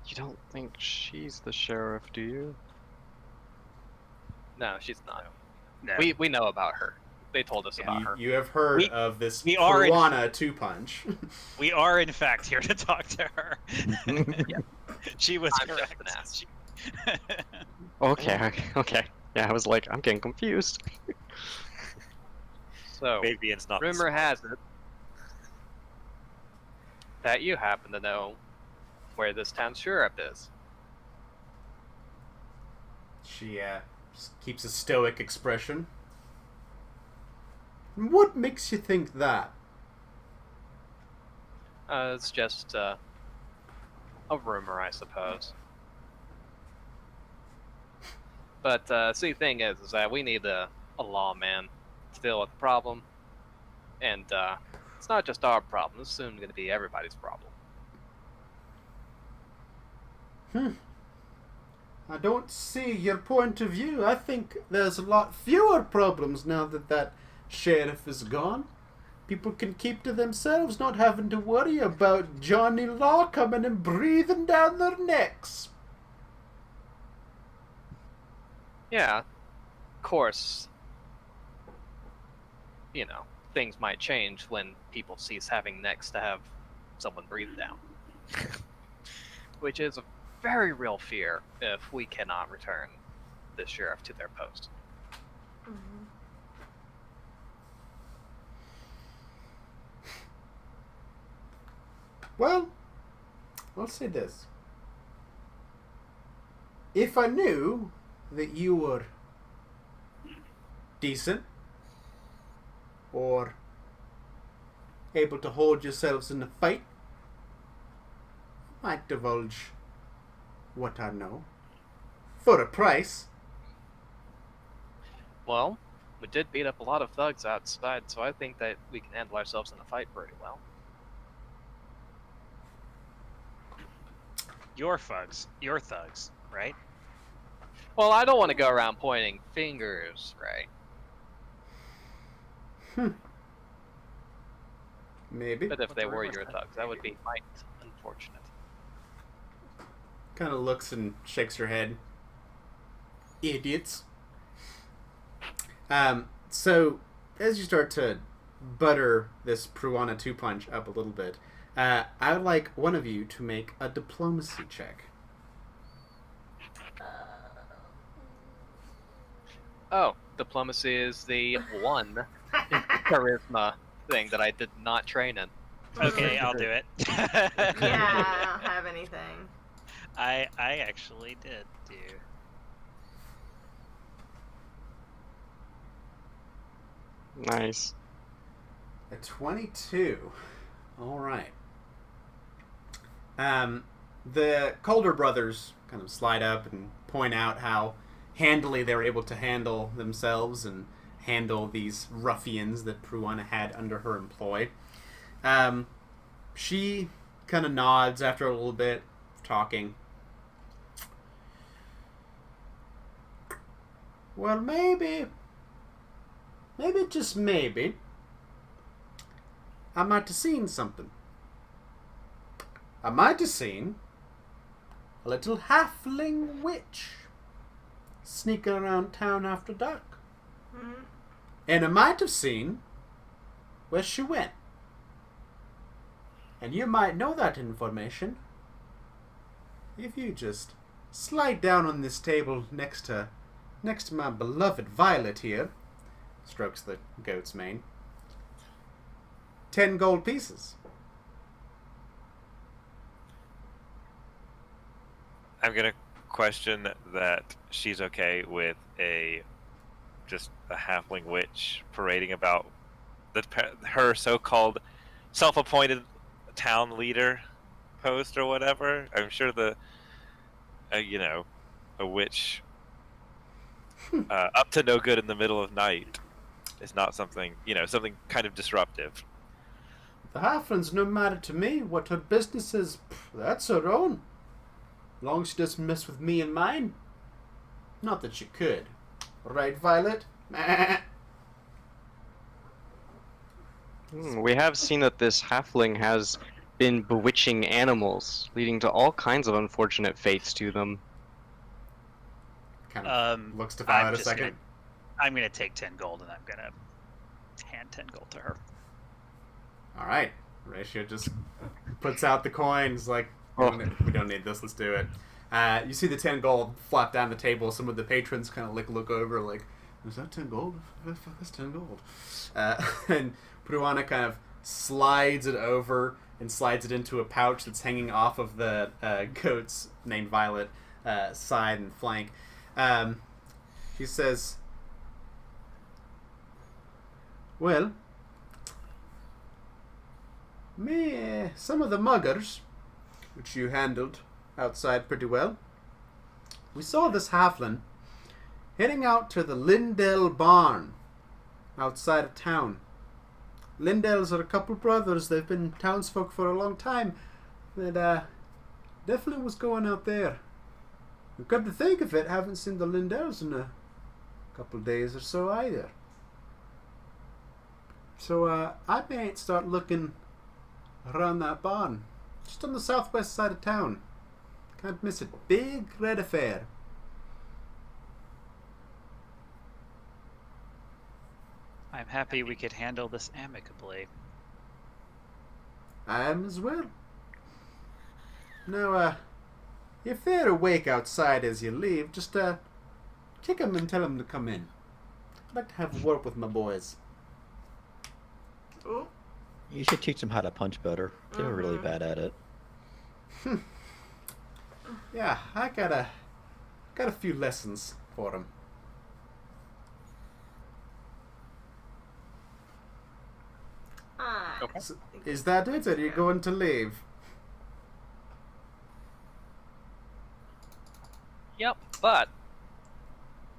You don't think she's the sheriff, do you? No, she's not. No. We know about her. They told us about her. You have heard We- of this we are in- piranha 2-punch. We are, in fact, here to talk to her. Yeah. She was I'm just correct. an ass. Okay. Yeah, I was like, I'm getting confused. So, Maybe it's not. rumor has it that you happen to know where this town's sheriff is. She just keeps a stoic expression. What makes you think that? It's just a rumor, I suppose. But see, the thing is that we need a lawman to deal with the problem, and it's not just our problem. It's soon going to be everybody's problem. I don't see your point of view. I think there's a lot fewer problems now that that sheriff is gone. People can keep to themselves, not having to worry about Johnny Law coming and breathing down their necks. Yeah, of course. You know, things might change when people cease having necks to have someone breathe down. Which is a very real fear if we cannot return the sheriff to their post. Mhm. Well, I'll say this. If I knew that you were decent or able to hold yourselves in a fight, I might divulge what I know for a price. Well, we did beat up a lot of thugs outside, so I think that we can handle ourselves in a fight pretty well. Your thugs, right? Well, I don't want to go around pointing fingers, right? Maybe. But if What they the were rumors your said. thugs, that would be quite unfortunate. Kind of looks and shakes her head. Idiots. So, as you start to butter this piranha 2-punch up a little bit, I would like one of you to make a diplomacy check. Oh, diplomacy is the one charisma thing that I did not train in. Okay, I'll do it. Yeah, I don't have anything. I actually did do. Nice. A 22. All right. The Calder brothers kind of slide up and point out how handily they were able to handle themselves and handle these ruffians that Piranha had under her employ. She kind of nods after a little bit of talking. Well, maybe, just maybe, I might have seen something. I might have seen a little halfling witch sneaking around town after dark. Mhm. And I might have seen where she went. And you might know that information if you just slide down on this table next to my beloved Violet here. Strokes the goat's mane. 10 gold pieces. I'm gonna question that she's okay with just a halfling witch parading about her so-called self-appointed town leader post or whatever. I'm sure a witch up to no good in the middle of night is not something kind of disruptive. The halfling's no matter to me. What her business is, that's her own. Long as she doesn't mess with me and mine. Not that she could. Right, Violet? We have seen that this halfling has been bewitching animals, leading to all kinds of unfortunate fates to them. Kind of looks to Violet a second. I'm gonna take 10 gold and I'm gonna hand 10 gold to her. All right. Ratio just puts out the coins like, we don't need this, let's do it. You see the 10 gold flop down the table. Some of the patrons kind of look over like, is that 10 gold? That's 10 gold. And Pruana kind of slides it over and slides it into a pouch that's hanging off of the goat's, named Violet, side and flank. She says, well, some of the muggers, which you handled outside pretty well, we saw this halfling heading out to the Lindell barn outside of town. Lindells are a couple brothers. They've been townsfolk for a long time. And definitely was going out there. Come to think of it, haven't seen the Lindells in a couple days or so either. So I might start looking around that barn, just on the southwest side of town. Can't miss it. Big red affair. I'm happy we could handle this amicably. I am as well. Now, if they're awake outside as you leave, just kick them and tell them to come in. I'd like to have a word with my boys. Ooh. You should teach them how to punch better. They were really bad at it. Yeah, I got a few lessons for them. Okay. So, is that it? Are you going to leave? Yep, but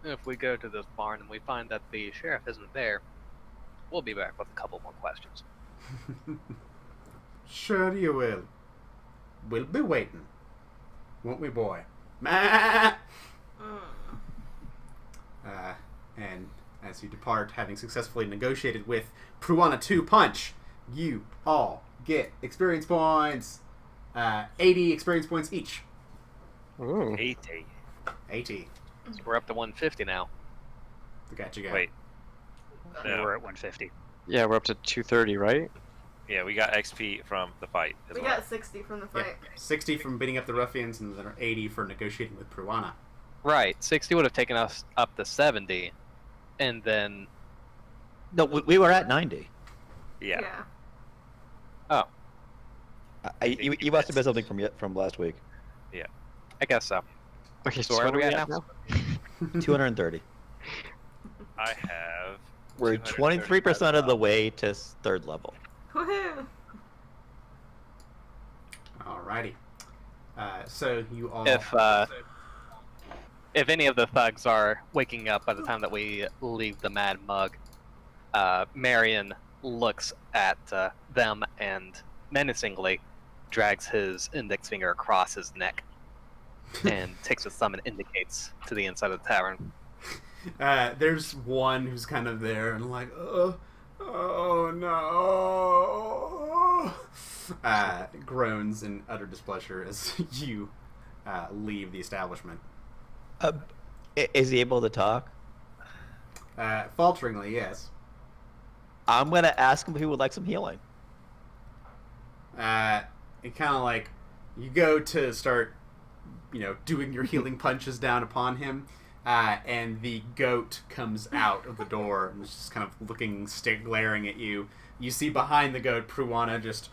if we go to this barn and we find that the sheriff isn't there, we'll be back with a couple more questions. Sure you will. We'll be waiting. Won't we, boy? And as you depart, having successfully negotiated with Pruana 2 Punch, you all get experience points. 80 experience points each. Ooh. 80. So we're up to 150 now. Gotcha. Wait. No. We're at 150. Yeah, we're up to 230, right? Yeah, we got XP from the fight as We well. got 60 from the Yeah, fight. 60 from beating up the ruffians, and then 80 for negotiating with Pruana. Right, 60 would have taken us up to 70, and then... No, we were at 90. Yeah. Oh, You must have been something from last week. I guess so. Okay, So where are we at now? 230. I have. We're 23% of the way to third level. Woohoo! Alrighty. So you all... If any of the thugs are waking up by the time that we leave the Mad Mug, Marion looks at them and menacingly drags his index finger across his neck and takes his thumb and indicates to the inside of the tavern. There's one who's kind of there and like, oh no, groans in utter displeasure as you leave the establishment. Is he able to talk? Falteringly, yes. I'm gonna ask him if he would like some healing. It kind of like, you go to start, doing your healing punches down upon him, and the goat comes out of the door and is just kind of looking, glaring at you. You see behind the goat, Pruana just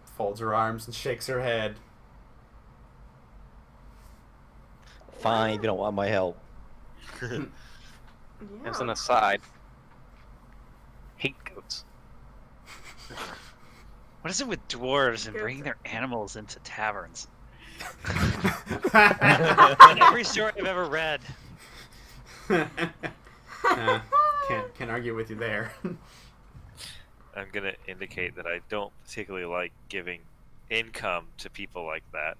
folds her arms and shakes her head. Fine, if you don't want my help. Yeah. As an aside, hate goats. What is it with dwarves and bringing their animals into taverns? In every story I've ever read. Can't argue with you there. I'm gonna indicate that I don't particularly like giving income to people like that.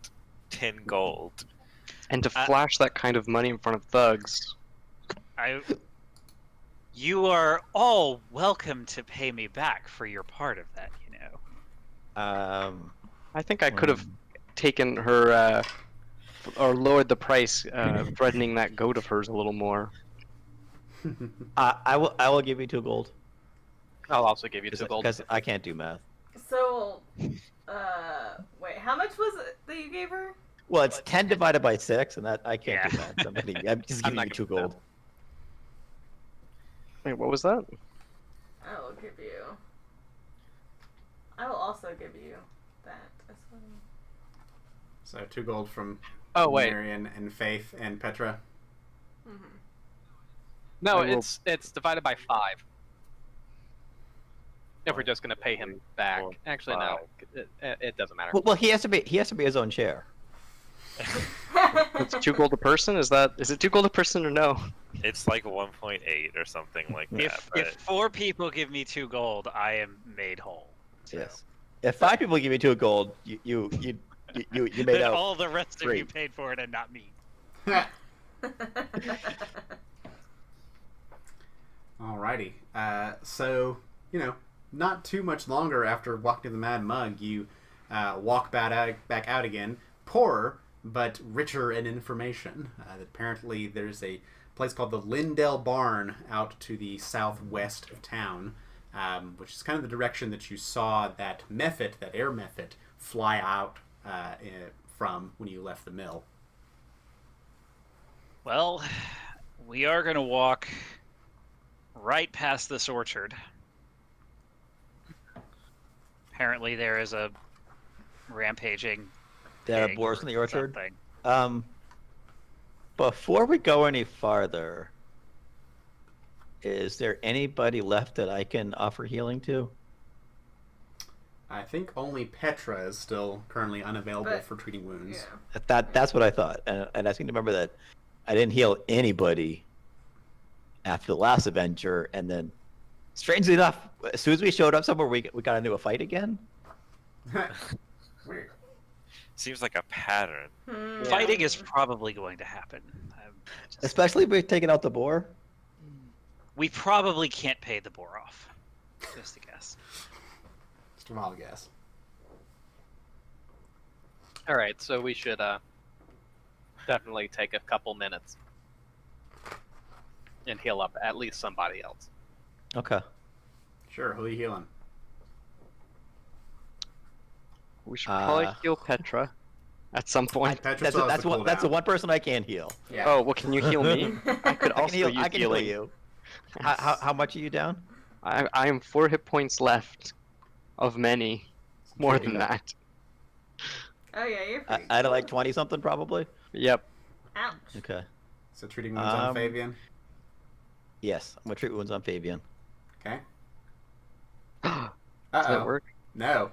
10 gold. And to flash that kind of money in front of thugs. You are all welcome to pay me back for your part of that, I think I could have taken her, or lowered the price, threatening that goat of hers a little more. I will give you 2 gold. I'll also give you 2 gold. Because I can't do math. So, wait, how much was it that you gave her? Well, it's 10 divided by 6, and that I can't do Yeah. math. I'm just I'm giving not you 2 gonna do gold. Wait, what was that? I will give you. I will also give you that as well. So 2 gold from Oh, wait. Marion and Faith and Petra. Mm-hmm. No, I will- it's divided by 5. If we're just gonna pay him back. Actually, no. It doesn't matter. Well, he has to be his own chair. It's 2 gold a person? Is it 2 gold a person or no? It's like 1.8 or something like that. If 4 people give me 2 gold, I am made whole. So. Yes. If 5 people give you 2 gold, you made Then out. all the rest of you great. paid for it and not me. Alrighty. So, not too much longer after walking to the Mad Mug, you walk back out again, poorer but richer in information. Apparently, there's a place called the Lindell Barn out to the southwest of town, which is kind of the direction that you saw that air Mephit, fly out from when you left the mill. Well, we are going to walk right past this orchard. Apparently there is a rampaging There are pig boars or in the orchard. something. Before we go any farther, is there anybody left that I can offer healing to? I think only Petra is still currently unavailable But- for treating wounds. Yeah. That's what I thought, and I seem to remember that I didn't heal anybody after the last adventure, and then, strangely enough, as soon as we showed up somewhere, we got into a fight again. Weird. Seems like a pattern. Hmm. Fighting is probably going to happen. Especially if we've taken out the boar. We probably can't pay the boar off. Just a guess. Just a wild guess. All right, so we should definitely take a couple minutes and heal up at least somebody else. Okay. Sure, who are you healing? We should probably heal Petra at some point. Petra still has the That's the cooldown. one person I can heal. Yeah. Oh, well, can you heal me? I could also use I can heal healing. you. How much are you down? I am 4 hit points left of many. More than that. Oh yeah, you're pretty I had cool. like 20 something probably. Yep. Ouch. Okay. So treating wounds on Fabian. Yes, I'm gonna treat wounds on Fabian. Okay. Does Uh-oh. that work? No.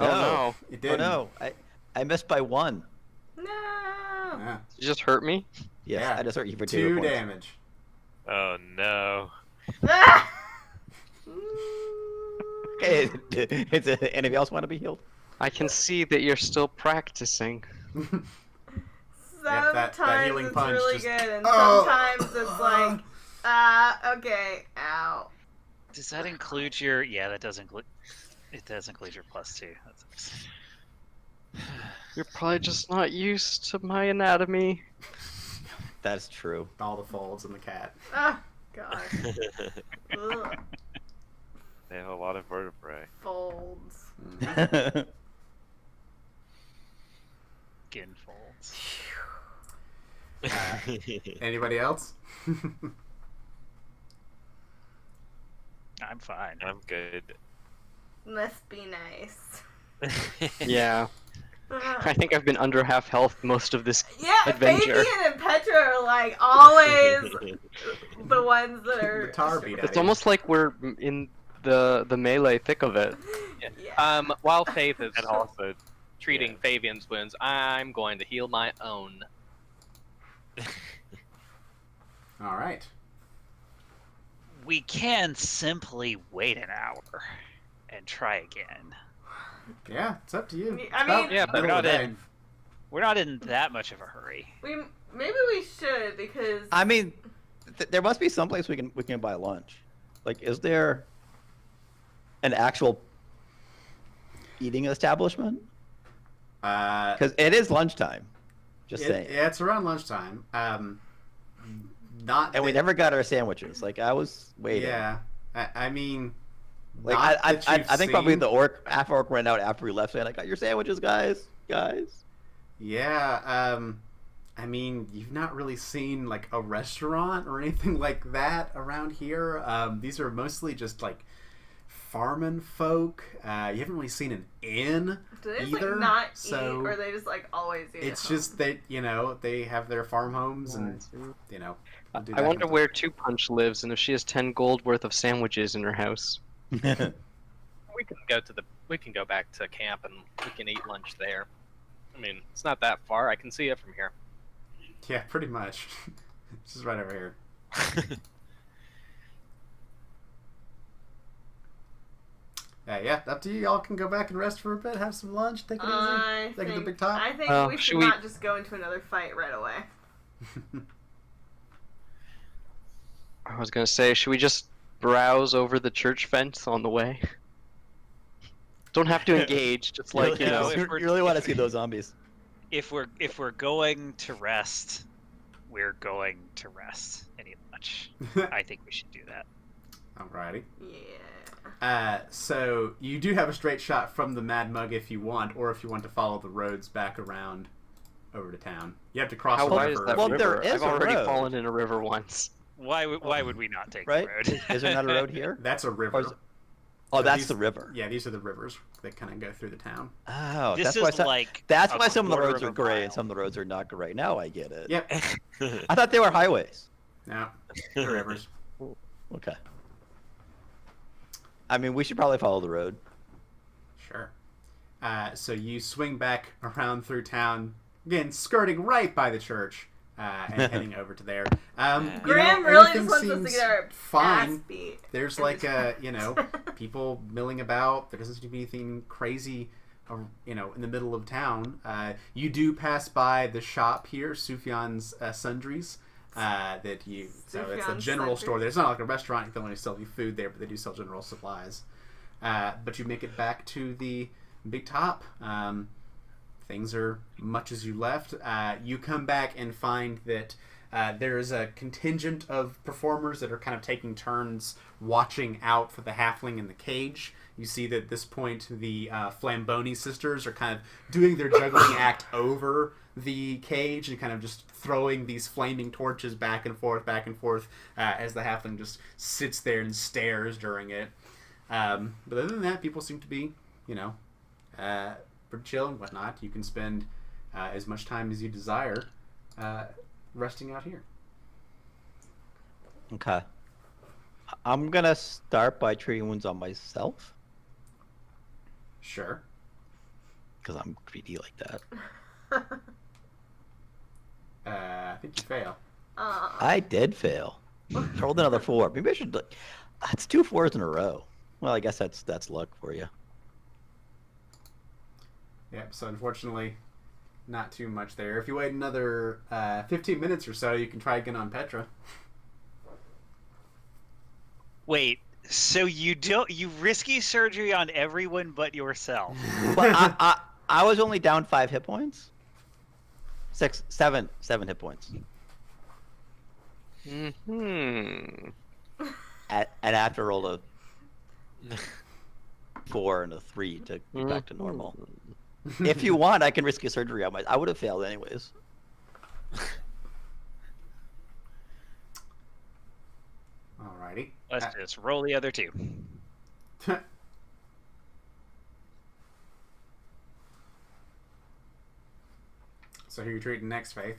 Oh no. It Oh didn't. no, I missed by 1. No. Yeah. You just hurt me? Yes, Yeah. I just hurt you for 2 2 hit points. damage. Oh no. Ah! Okay, anybody else want to be healed? I can see that you're still practicing. Sometimes that healing it's punch really just- good, and Oh! sometimes it's like, okay, ow. Does that include your? Yeah, that does include. It does include your +2. That's... You're probably just not used to my anatomy. That's true. All the folds in the cat. Ah, gosh. Ugh, They have a lot of vertebrae. folds. Skin folds. Anybody else? I'm fine. I'm good. Must be nice. Yeah. Ah. I think I've been under half health most of this Yeah, adventure. Fabian and Petra are like always the ones that are. The tar beat It's almost like we're in the melee thick of it. Yeah. While Faith is And also, treating Fabian's wounds, I'm going to heal my own. All right. We can simply wait an hour and try again. Yeah, it's up to you. I It's mean- about Yeah, the but middle of the not day. in- We're not in that much of a hurry. Maybe we should because I mean, there must be some place we can buy lunch. Like, is there an actual eating establishment? Because it is lunchtime. Just saying. Yeah, it's around lunchtime. Not And we that- never got our sandwiches. Like, I was waiting. Yeah, I mean, Like, not I that you've think probably seen- the half orc ran out after we left, saying, I got your sandwiches, guys. Yeah, I mean, you've not really seen like a restaurant or anything like that around here. These are mostly just like farming folk. You haven't really seen an inn Do they just either. like not so eat, or they just like always eat? it's at home? just that they have their farm homes and do I that wonder kind of where Two Punch lives and if she has 10 gold worth of sandwiches in her house. We can go back to camp and we can eat lunch there. I mean, it's not that far. I can see it from here. Yeah, pretty much. It's just right over here. Yeah, up to you. Y'all can go back and rest for a bit, have some lunch, take it easy. Take it to the big top. I think we should should we- not just go into another fight right away. I was gonna say, should we just browse over the church fence on the way? Don't have to engage, just like, you Yeah, know. if you we're- really want to if- see those zombies. If we're going to rest, we're going to rest. Any much. I think we should do that. Alrighty. Yeah. So you do have a straight shot from the Mad Mug if you want, or if you want to follow the roads back around over to town. You have to cross How the wide is river. that Well, river? there is I've a already road. fallen in a river once. Why would we not take Right? the road? Is there not a road here? That's a Or river. is it- Oh, So that's these- the river. Yeah, these are the rivers that kind of go through the town. Oh, This that's why. is like That's a why some of the quarter roads of are a gray mile. and some of the roads are not gray. Now I get it. Yep. I thought they were highways. No, the rivers. Okay. I mean, we should probably follow the road. Sure. So you swing back around through town, again, skirting right by the church, and heading over to there. Graham really everything just wants us to seems get our ass fine. beat. There's in like this- people milling about. There doesn't seem to be anything crazy, in the middle of town. You do pass by the shop here, Sufjan's Sundries. So it's a Sufjan's general Sundries. store there. It's not like a restaurant. You can only sell you food there, but they do sell general supplies. But you make it back to the big top. Things are much as you left. You come back and find that there is a contingent of performers that are kind of taking turns watching out for the halfling in the cage. You see that at this point the Flamboni sisters are kind of doing their juggling act over the cage and kind of just throwing these flaming torches back and forth, as the halfling just sits there and stares during it. But other than that, people seem to be, pretty chill and whatnot. You can spend as much time as you desire resting out here. Okay. I'm gonna start by treating wounds on myself Sure. because I'm greedy like that. I think you fail. I did fail. I rolled another 4. Maybe I should. It's 2 4s in a row. Well, I guess that's luck for you. Yep, so unfortunately, not too much there. If you wait another 15 minutes or so, you can try again on Petra. Wait, so you risky surgery on everyone but yourself? But I was only down 5 hit points. 7 hit points. Hmm. And I have to roll a 4 and a 3 to get back to normal. If you want, I can risk a surgery on my. I would have failed anyways. Alrighty. Let's just roll the other 2. So who are you treating next, Faith?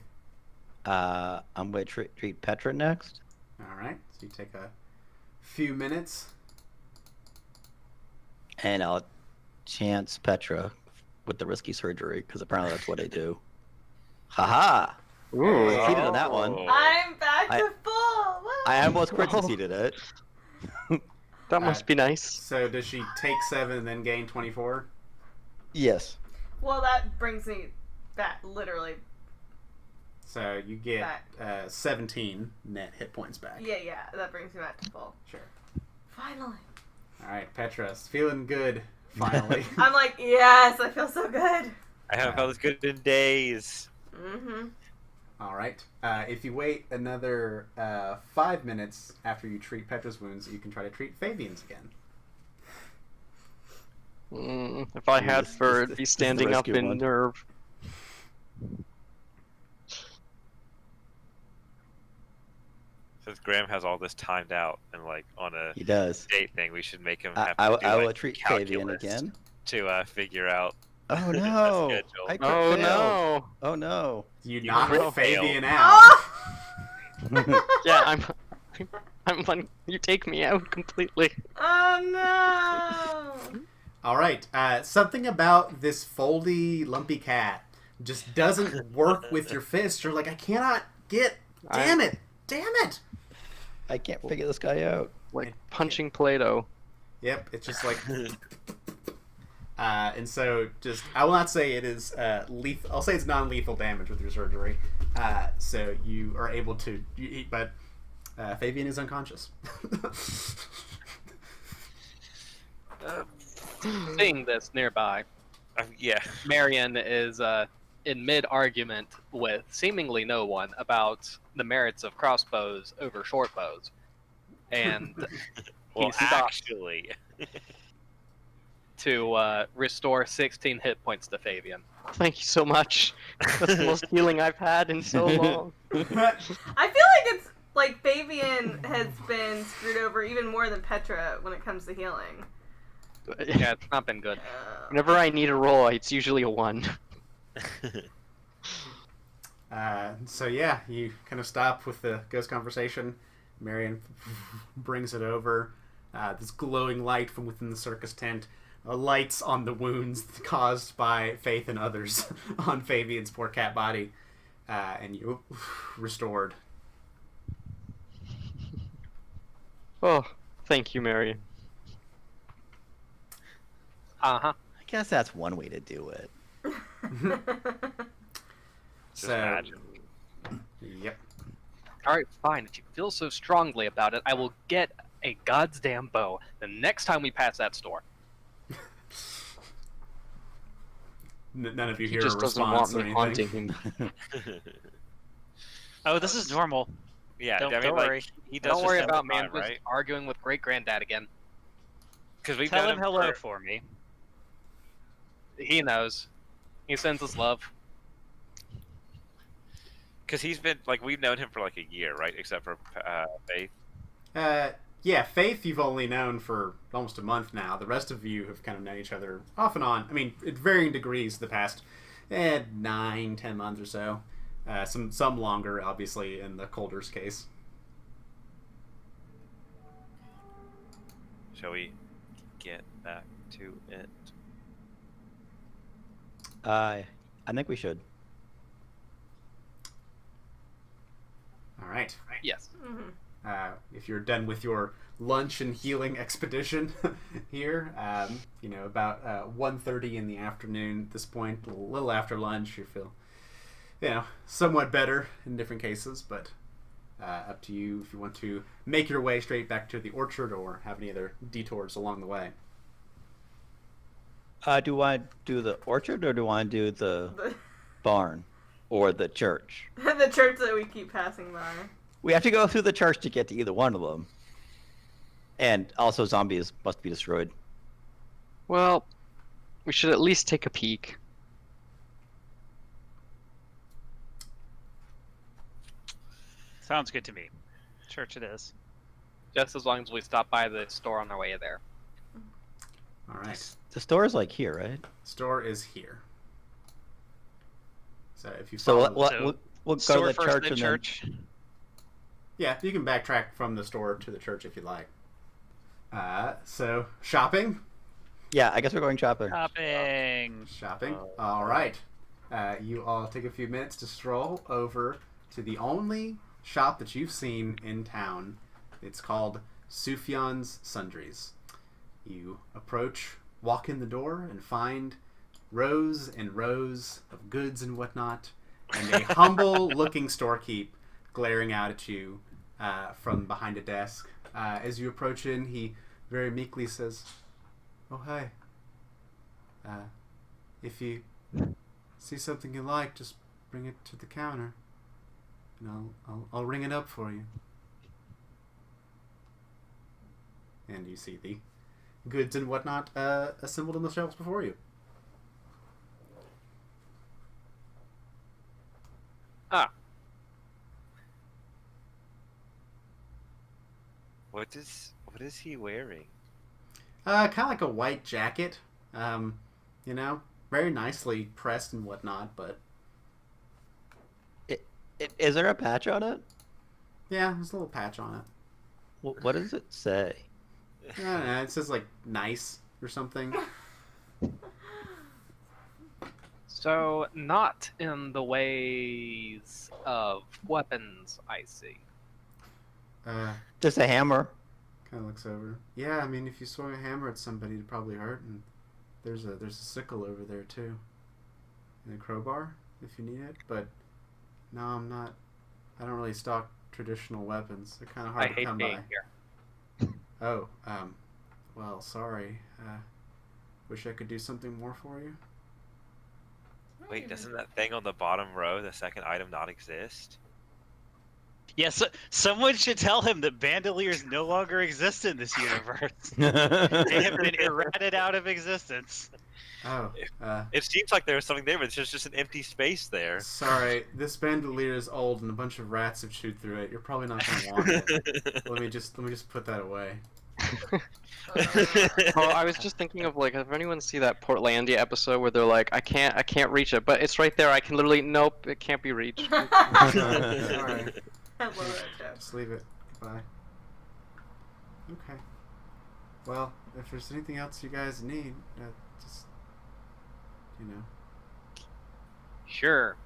I'm going to treat Petra next. Alright, so you take a few minutes. And I'll chance Petra with the risky surgery because apparently that's what I do. Haha! Ooh. Succeeded on that one. I'm back I- to full. Woo! I almost crit succeeded it. That must be nice. So does she take 7 and then gain 24? Yes. Well, that brings me back literally. So you get 17 net hit points back. Yeah, that brings me back to full. Sure. Finally. Alright, Petra's feeling good, finally. I'm like, yes, I feel so good. I haven't felt as good in days. Mm-hmm. All right. If you wait another 5 minutes after you treat Petra's wounds, you can try to treat Fabian's again. If I had This- for this- be this is the standing up risky in one. nerve. Since Graham has all this timed out and like on a He does. date thing, we should make him I, have I, to do I will like, treat Fabian calculus again. to figure out Oh the no! schedule. I Oh failed. no! Oh no! You You knock will Fabian fail. out. Oh! Yeah, I'm. You take me out completely. Oh no! All right. Something about this foldy, lumpy cat just doesn't work with your fist. You're like, I cannot get. Damn it! Damn it! I can't figure this guy out. Like punching Play-Doh. Yep. It's just like. And so, just I will not say it is lethal. I'll say it's non-lethal damage with your surgery. So you are able to, but Fabian is unconscious. Seeing this nearby, Yeah. Marion is in mid-argument with seemingly no one about the merits of crossbows over short bows. And Well, stopped. actually, to restore 16 hit points to Fabian. Thank you so much. That's the most healing I've had in so long. I feel like it's like Fabian has been screwed over even more than Petra when it comes to healing. Yeah, it's not been good. Whenever I need a roll, it's usually a 1. So yeah, you kind of stop with the ghost conversation. Marion brings it over. This glowing light from within the circus tent lights on the wounds caused by Faith and others on Fabian's poor cat body, and you restored. Oh, thank you, Marion. Uh-huh. I guess that's one way to do it. just So, magic. yep. Alright, fine. If you feel so strongly about it, I will get a goddamn bow the next time we pass that store. None of you He hear just a doesn't response want or me anything. haunting him. Oh, this is normal. Yeah, Don't- I mean, don't like, worry. he does Don't this worry all the about me. I'm time, just right? arguing with great-granddad again. Because we've Tell known him hello for- for me. He knows. He sends us love. Because he's been like we've known him for like a year, right? Except for Faith. Yeah, Faith you've only known for almost a month now. The rest of you have kind of known each other off and on. I mean, at varying degrees the past 9-10 months or so. Some longer, obviously, in the Calder's case. Shall we get back to it? I think we should. All right. Yes. Mhm. If you're done with your lunch and healing expedition here, about 1:30 in the afternoon at this point, a little after lunch, you feel, somewhat better in different cases, but up to you if you want to make your way straight back to the orchard or have any other detours along the way. Do I do the orchard or do I do the The, barn or the church? the church that we keep passing by. We have to go through the church to get to either one of them. And also zombies must be destroyed. Well, we should at least take a peek. Sounds good to me. Church it is. Just as long as we stop by the store on our way there. All right. The store is like here, right? Store is here. So if you So follow, we'll go Store to the first, church then and church. yeah, you can backtrack from the store to the church if you like. So shopping. Yeah, I guess we're going shopping. Shopping. Shopping. All right. You all take a few minutes to stroll over to the only shop that you've seen in town. It's called Sufjan's Sundries. You approach, walk in the door, and find rows and rows of goods and whatnot, and a humble-looking storekeep glaring out at you from behind a desk. As you approach in, he very meekly says, "Oh, hi. If you see something you like, just bring it to the counter, and I'll ring it up for you. And you see the goods and whatnot assembled on the shelves before you. Ah, What is he wearing? Kind of like a white jacket. Very nicely pressed and whatnot, but Is there a patch on it? yeah, there's a little patch on it. What does it say? I don't know, it says like nice or something. so not in the ways of weapons, I see. Just a hammer. Kind of looks over. Yeah, I mean, if you swung a hammer at somebody, it'd probably hurt. And there's a sickle over there too, and a crowbar if you need it. But no, I'm not. I don't really stock traditional weapons. They're kind of hard I to hate come being by. here. Oh, well, sorry. Wish I could do something more for you. Wait, doesn't that thing on the bottom row, the second item, not exist? Yes, someone should tell him that bandoliers no longer exist in this universe. They have been errated out of existence. Oh, It seems like there was something there, but it's just an empty space there. sorry. This bandolier is old, and a bunch of rats have chewed through it. You're probably not gonna want it. Let me just put that away. Oh, I was just thinking of like, if anyone see that Portlandia episode where they're like, I can't reach it, but it's right there. I can literally, nope, it can't be reached. Sorry. I love that joke. Just leave it. Goodbye. Okay. Well, if there's anything else you guys need, just Sure.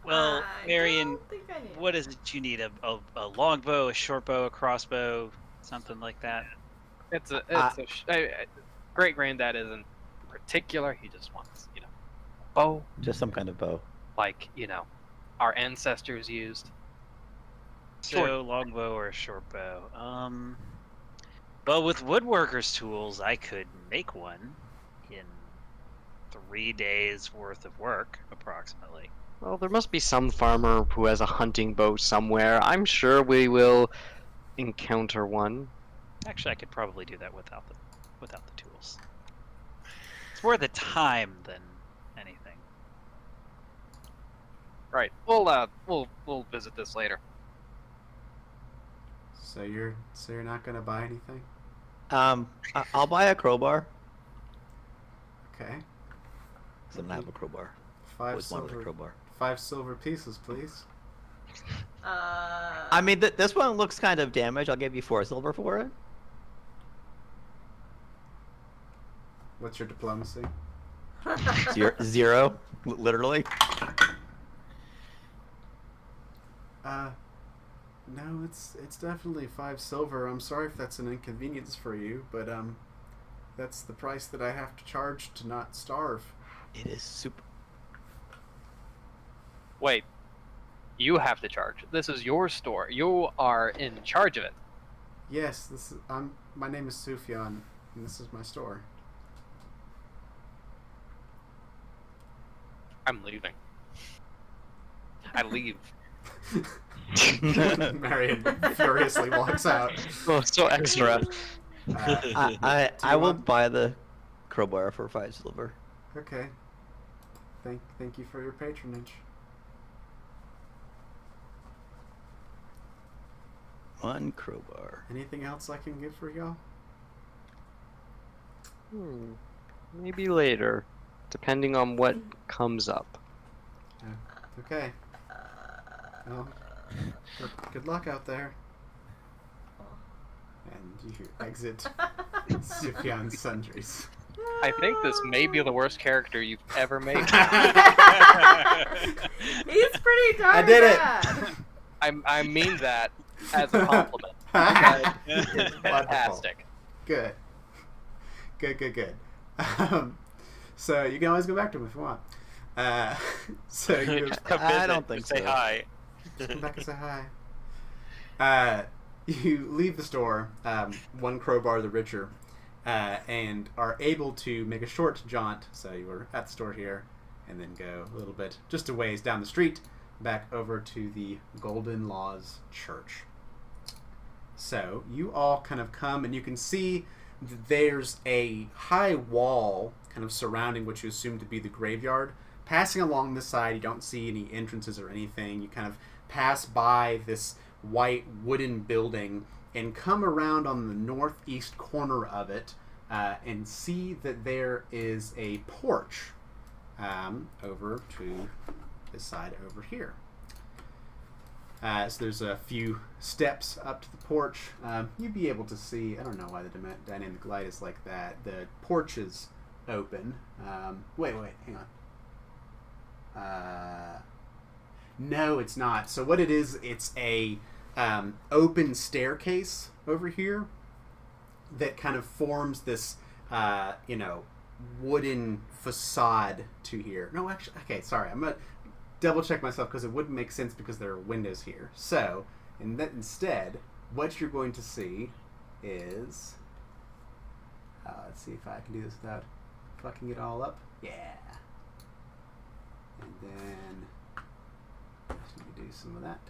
Well, I Marion, don't think I need what is it you need? A longbow, a short bow, a crossbow, something like that? It's a great granddad isn't particular. He just wants, a bow Just some kind of bow. like, our ancestors used. So Short. longbow or a short bow. Well, with woodworker's tools, I could make one in 3 days worth of work, approximately. Well, there must be some farmer who has a hunting boat somewhere. I'm sure we will encounter one. Actually, I could probably do that without the tools. It's more the time than anything. Right. We'll visit this later. So you're not gonna buy anything? I'll buy a crowbar. Okay. 'Cause I don't have a crowbar. Five Always wanted a silver. crowbar. 5 silver pieces, please. I mean, this one looks kind of damaged. I'll give you 4 silver for it. What's your diplomacy? Zero, literally. No, it's definitely 5 silver. I'm sorry if that's an inconvenience for you, but that's the price that I have to charge to not starve. It is super. Wait. You have to charge. This is your store. You are in charge of it. Yes, my name is Sufjan, and this is my store. I'm leaving. I leave. Marion furiously walks out. Oh, so extra. I will buy the crowbar for 5 silver. Okay. Thank you for your patronage. 1 crowbar. Anything else I can get for y'all? Maybe later, depending on what comes up. Okay. Well, good luck out there. And you exit Sufjan's Sundries. I think this may be the worst character you've ever made. He's pretty darn I did it. bad. I mean that as a compliment. It's fantastic. Good. So you can always go back to him if you want. So you I don't think Say so. hi. come back and say hi. You leave the store, 1 crowbar the richer, and are able to make a short jaunt. So you were at the store here, and then go a little bit, just a ways down the street, back over to the Golden Laws Church. So you all kind of come, and you can see that there's a high wall kind of surrounding what you assume to be the graveyard. Passing along this side, you don't see any entrances or anything. You kind of pass by this white wooden building and come around on the northeast corner of it and see that there is a porch over to this side over here. So there's a few steps up to the porch. You'd be able to see, I don't know why the dynamic light is like that. The porch is open. Wait, hang on. No, it's not. So what it is, it's a open staircase over here that kind of forms this, wooden facade to here. No, actually, okay, sorry. I'm going to double check myself because it wouldn't make sense because there are windows here. So, instead, what you're going to see is... let's see if I can do this without fucking it all up. Yeah. And then... just need to do some of that.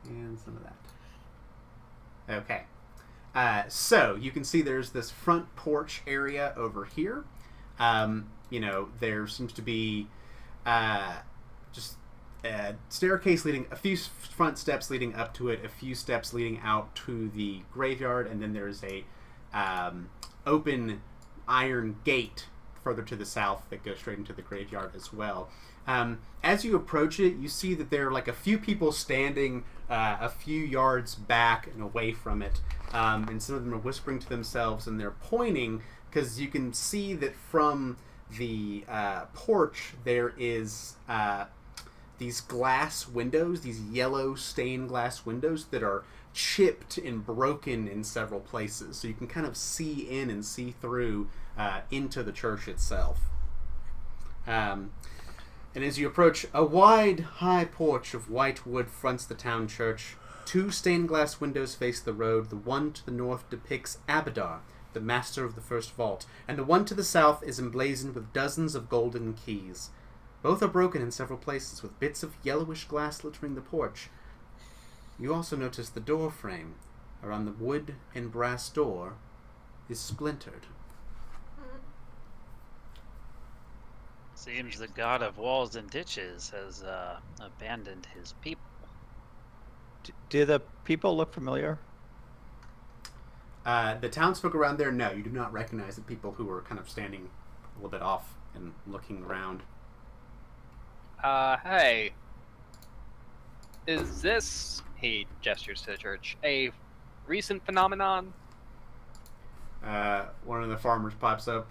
And some of that. Okay. So, you can see there's this front porch area over here. There seems to be just a staircase leading, a few front steps leading up to it, a few steps leading out to the graveyard, and then there's a open iron gate further to the south that goes straight into the graveyard as well. As you approach it, you see that there are like a few people standing a few yards back and away from it, and some of them are whispering to themselves, and they're pointing, because you can see that from the porch there is these glass windows, these yellow stained glass windows that are chipped and broken in several places, so you can kind of see in and see through into the church itself. And as you approach, a wide, high porch of white wood fronts the town church. 2 stained glass windows face the road. The one to the north depicts Abadar, the master of the first vault, and the one to the south is emblazoned with dozens of golden keys. Both are broken in several places, with bits of yellowish glass littering the porch. You also notice the door frame around the wood and brass door is splintered. Seems the god of walls and ditches has abandoned his people. Do the people look familiar? The townsfolk around there, no, you do not recognize the people who are kind of standing a little bit off and looking around. Hey. Is this, he gestures to the church, a recent phenomenon? One of the farmers pipes up.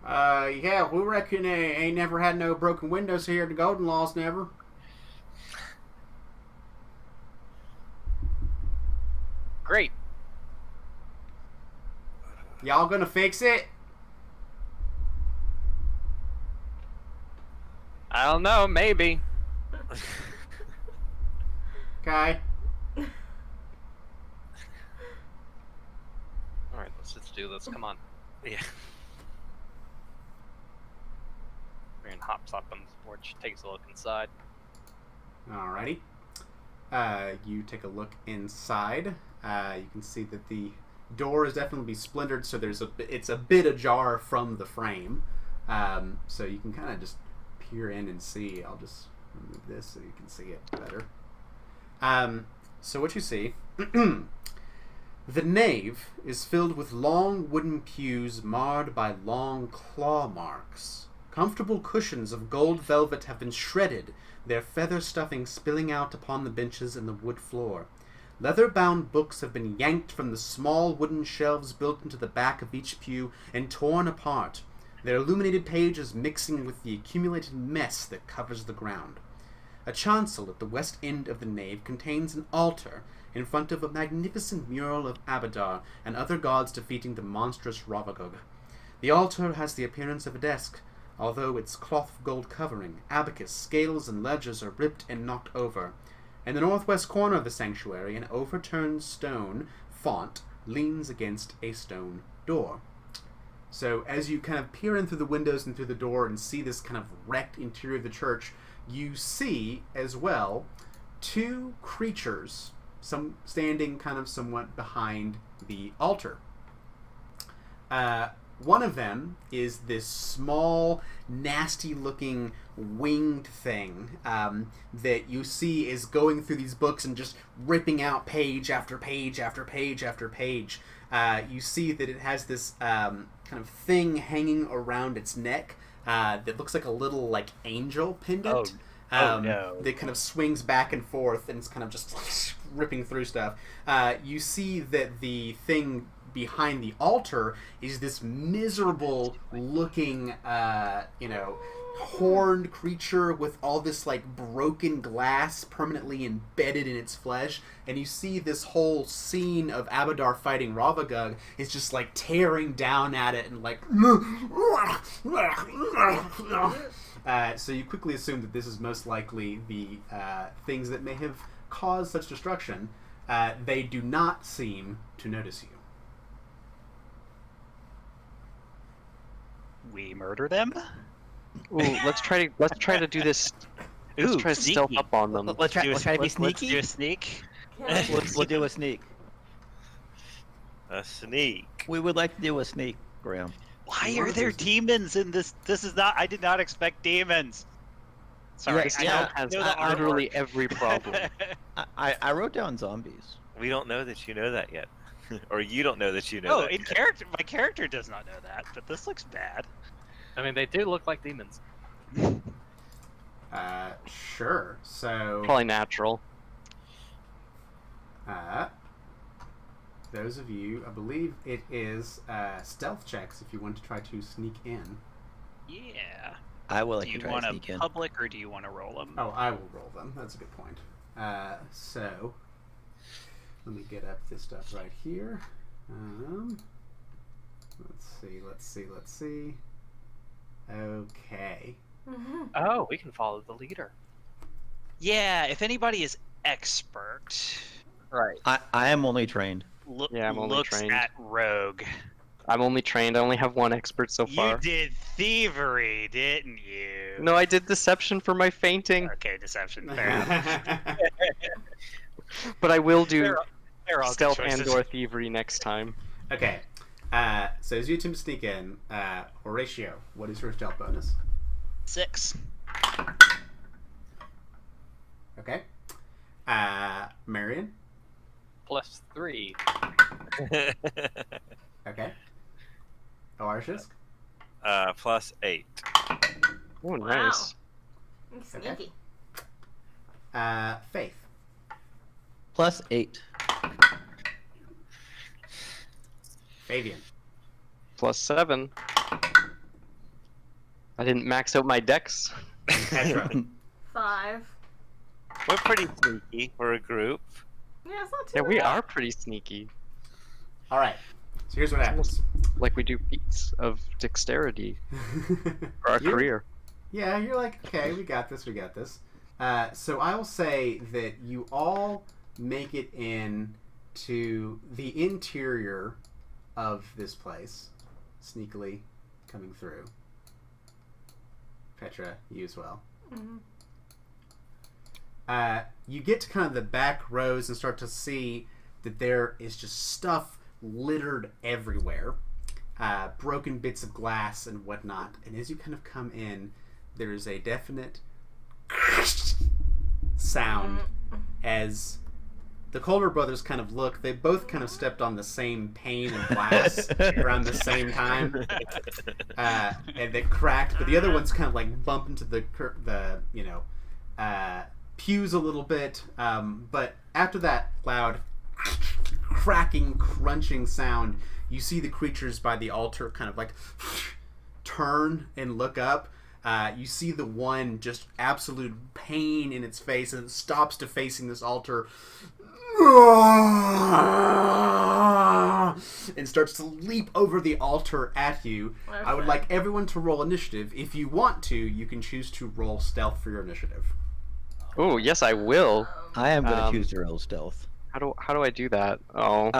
Yeah, we reckon ain't never had no broken windows here at the Golden Laws, never. Great. Y'all gonna fix it? I don't know, maybe. Okay. Alright, let's just do this. Come on. Yeah. Marion hops up on the porch, takes a look inside. Alrighty. You take a look inside. You can see that the door is definitely splintered, so it's a bit ajar from the frame. So you can kind of just peer in and see. I'll just remove this so you can see it better. So what you see, the nave is filled with long wooden pews marred by long claw marks. Comfortable cushions of gold velvet have been shredded, their feather stuffing spilling out upon the benches and the wood floor. Leather-bound books have been yanked from the small wooden shelves built into the back of each pew and torn apart, their illuminated pages mixing with the accumulated mess that covers the ground. A chancel at the west end of the nave contains an altar in front of a magnificent mural of Abadar and other gods defeating the monstrous Ravagug. The altar has the appearance of a desk, although its cloth of gold covering, abacus, scales, and ledgers are ripped and knocked over. In the northwest corner of the sanctuary, an overturned stone font leans against a stone door. So as you kind of peer in through the windows and through the door and see this kind of wrecked interior of the church, you see as well 2 creatures, some standing kind of somewhat behind the altar. One of them is this small, nasty-looking winged thing that you see is going through these books and just ripping out page after page after page after page. You see that it has this kind of thing hanging around its neck that looks like a little like angel pendant. No. That kind of swings back and forth and it's kind of just ripping through stuff. You see that the thing behind the altar is this miserable looking horned creature with all this like broken glass permanently embedded in its flesh, and you see this whole scene of Abadar fighting Ravagug is just like tearing down at it and like so you quickly assume that this is most likely the things that may have caused such destruction. They do not seem to notice you. We murder them? Ooh, let's try to do this. Let's try to stealth sneaky. up on them. Let's try to be Let's sneaky. do a sneak. We'll do a sneak. A sneak. We would like to do a sneak, Graham. Why are there demons in this? This is not. I did not expect demons. Sorry, Yes, I yeah. know, Has know the literally artwork. every problem. I wrote down zombies. We don't know that you know that yet. Or you don't know that you know Oh, that in yet. character, my character does not know that, but this looks bad. I mean, they do look like demons. Sure. So Probably natural. those of you, I believe it is stealth checks if you want to try to sneak in. Yeah. I will Do let you try want to a sneak in. public or do you want to roll them? Oh, I will roll them. That's a good point. So let me get up this stuff right here. Let's see. Okay. Oh, we can follow the leader. Yeah, if anybody is expert, Right. I am only trained. Yeah, I'm only looks trained. at rogue. I'm only trained. I only have 1 expert so You far. did thievery, didn't you? No, I did deception for my fainting, Okay, deception. Fair enough. but I will do They're all good stealth choices. and/or thievery next time. Okay. So as you attempt to sneak in, Horatio, what is your stealth bonus? 6. Okay. Marion? +3. Okay. Alarshis? +8. Oh, Wow. nice. Sneaky. Faith? +8. Fabian? +7. I didn't max out my dex. Petra? 5. We're pretty sneaky. We're a group. Yeah, it's not too Yeah, we bad. are pretty sneaky. All right. So here's what happens. Like we do feats of dexterity for our You- career. Yeah, you're like, okay, we got this. So I will say that you all make it in to the interior of this place, sneakily coming through. Petra, you as well. Mhm. You get to kind of the back rows and start to see that there is just stuff littered everywhere. Broken bits of glass and whatnot. And as you kind of come in, there is a definite sound as the Culver brothers kind of look. They both kind of stepped on the same pane of glass around the same time. And they cracked, but the other ones kind of like bump into the pews a little bit. But after that loud cracking, crunching sound, you see the creatures by the altar kind of like turn and look up. You see the one just absolute pain in its face, and it stops to facing this altar and starts to leap over the altar at you. I would Okay. like everyone to roll initiative. If you want to, you can choose to roll stealth for your initiative. Oh, yes, I will. I am going to Um, choose to roll stealth. How do I do that? Oh,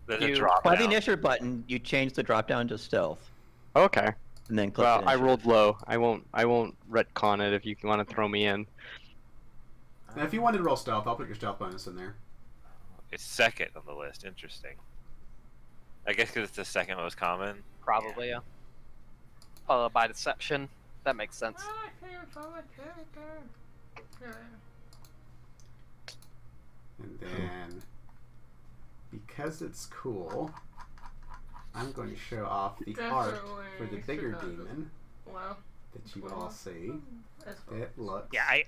There's a You- drop By the down. initial button, you change the drop down to stealth, okay. and then click. Well, I initiative. rolled low. I won't retcon it if you want to throw me in. Now, if you wanted to roll stealth, I'll put your stealth bonus in there. It's second on the list. Interesting. I guess because it's the second most common. Probably, yeah. Followed by deception. That makes sense. And then, because it's cool, I'm going to show off the art for the bigger demon Wow. that you all see. That's cool. It looks Yeah,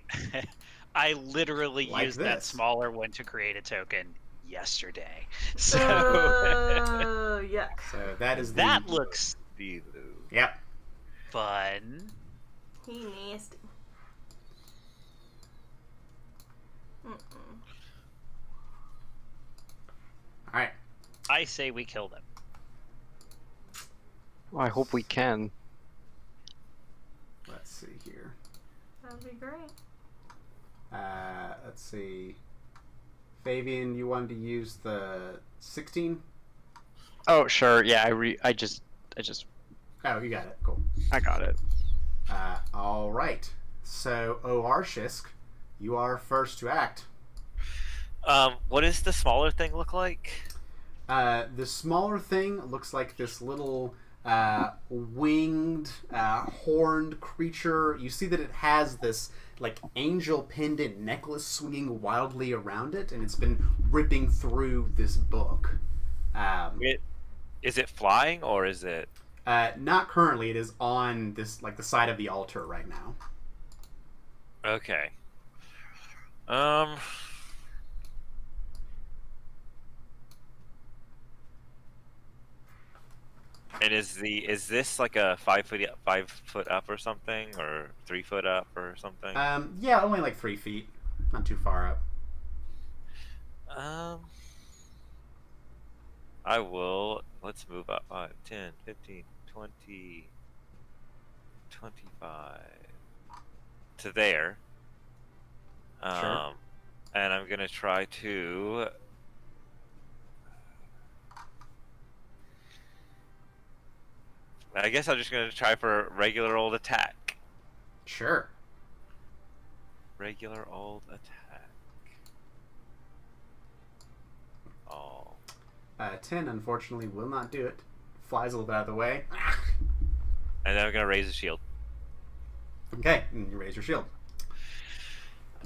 I literally Like used that this. smaller one to create a token yesterday. So Yuck. so that is the that looks Yep. fun. He nasty. Mm-mm. All right. I say we kill them. I hope we can. Let's see here. That'd be great. Let's see. Fabian, you wanted to use the 16? Oh, sure. Yeah, I just Oh, you got it. Cool. I got it. All right. So, O.R. Shisk, you are first to act. What does the smaller thing look like? The smaller thing looks like this little winged, horned creature. You see that it has this like angel pendant necklace swinging wildly around it, and it's been ripping through this book. Is it flying or is it? Not currently. It is on this like the side of the altar right now. Okay. And is this like a 5 foot up or something, or 3 foot up or something? Yeah, only like 3 feet, not too far up. I will. Let's move up 5, 10, 15, 20, 25 to there. Sure. And I'm gonna try to. I guess I'm just gonna try for regular old attack. Sure. Regular old attack. Oh. 10, unfortunately, will not do it. Flies a little bit out of the way. And then I'm gonna raise the shield. Okay, and you raise your shield.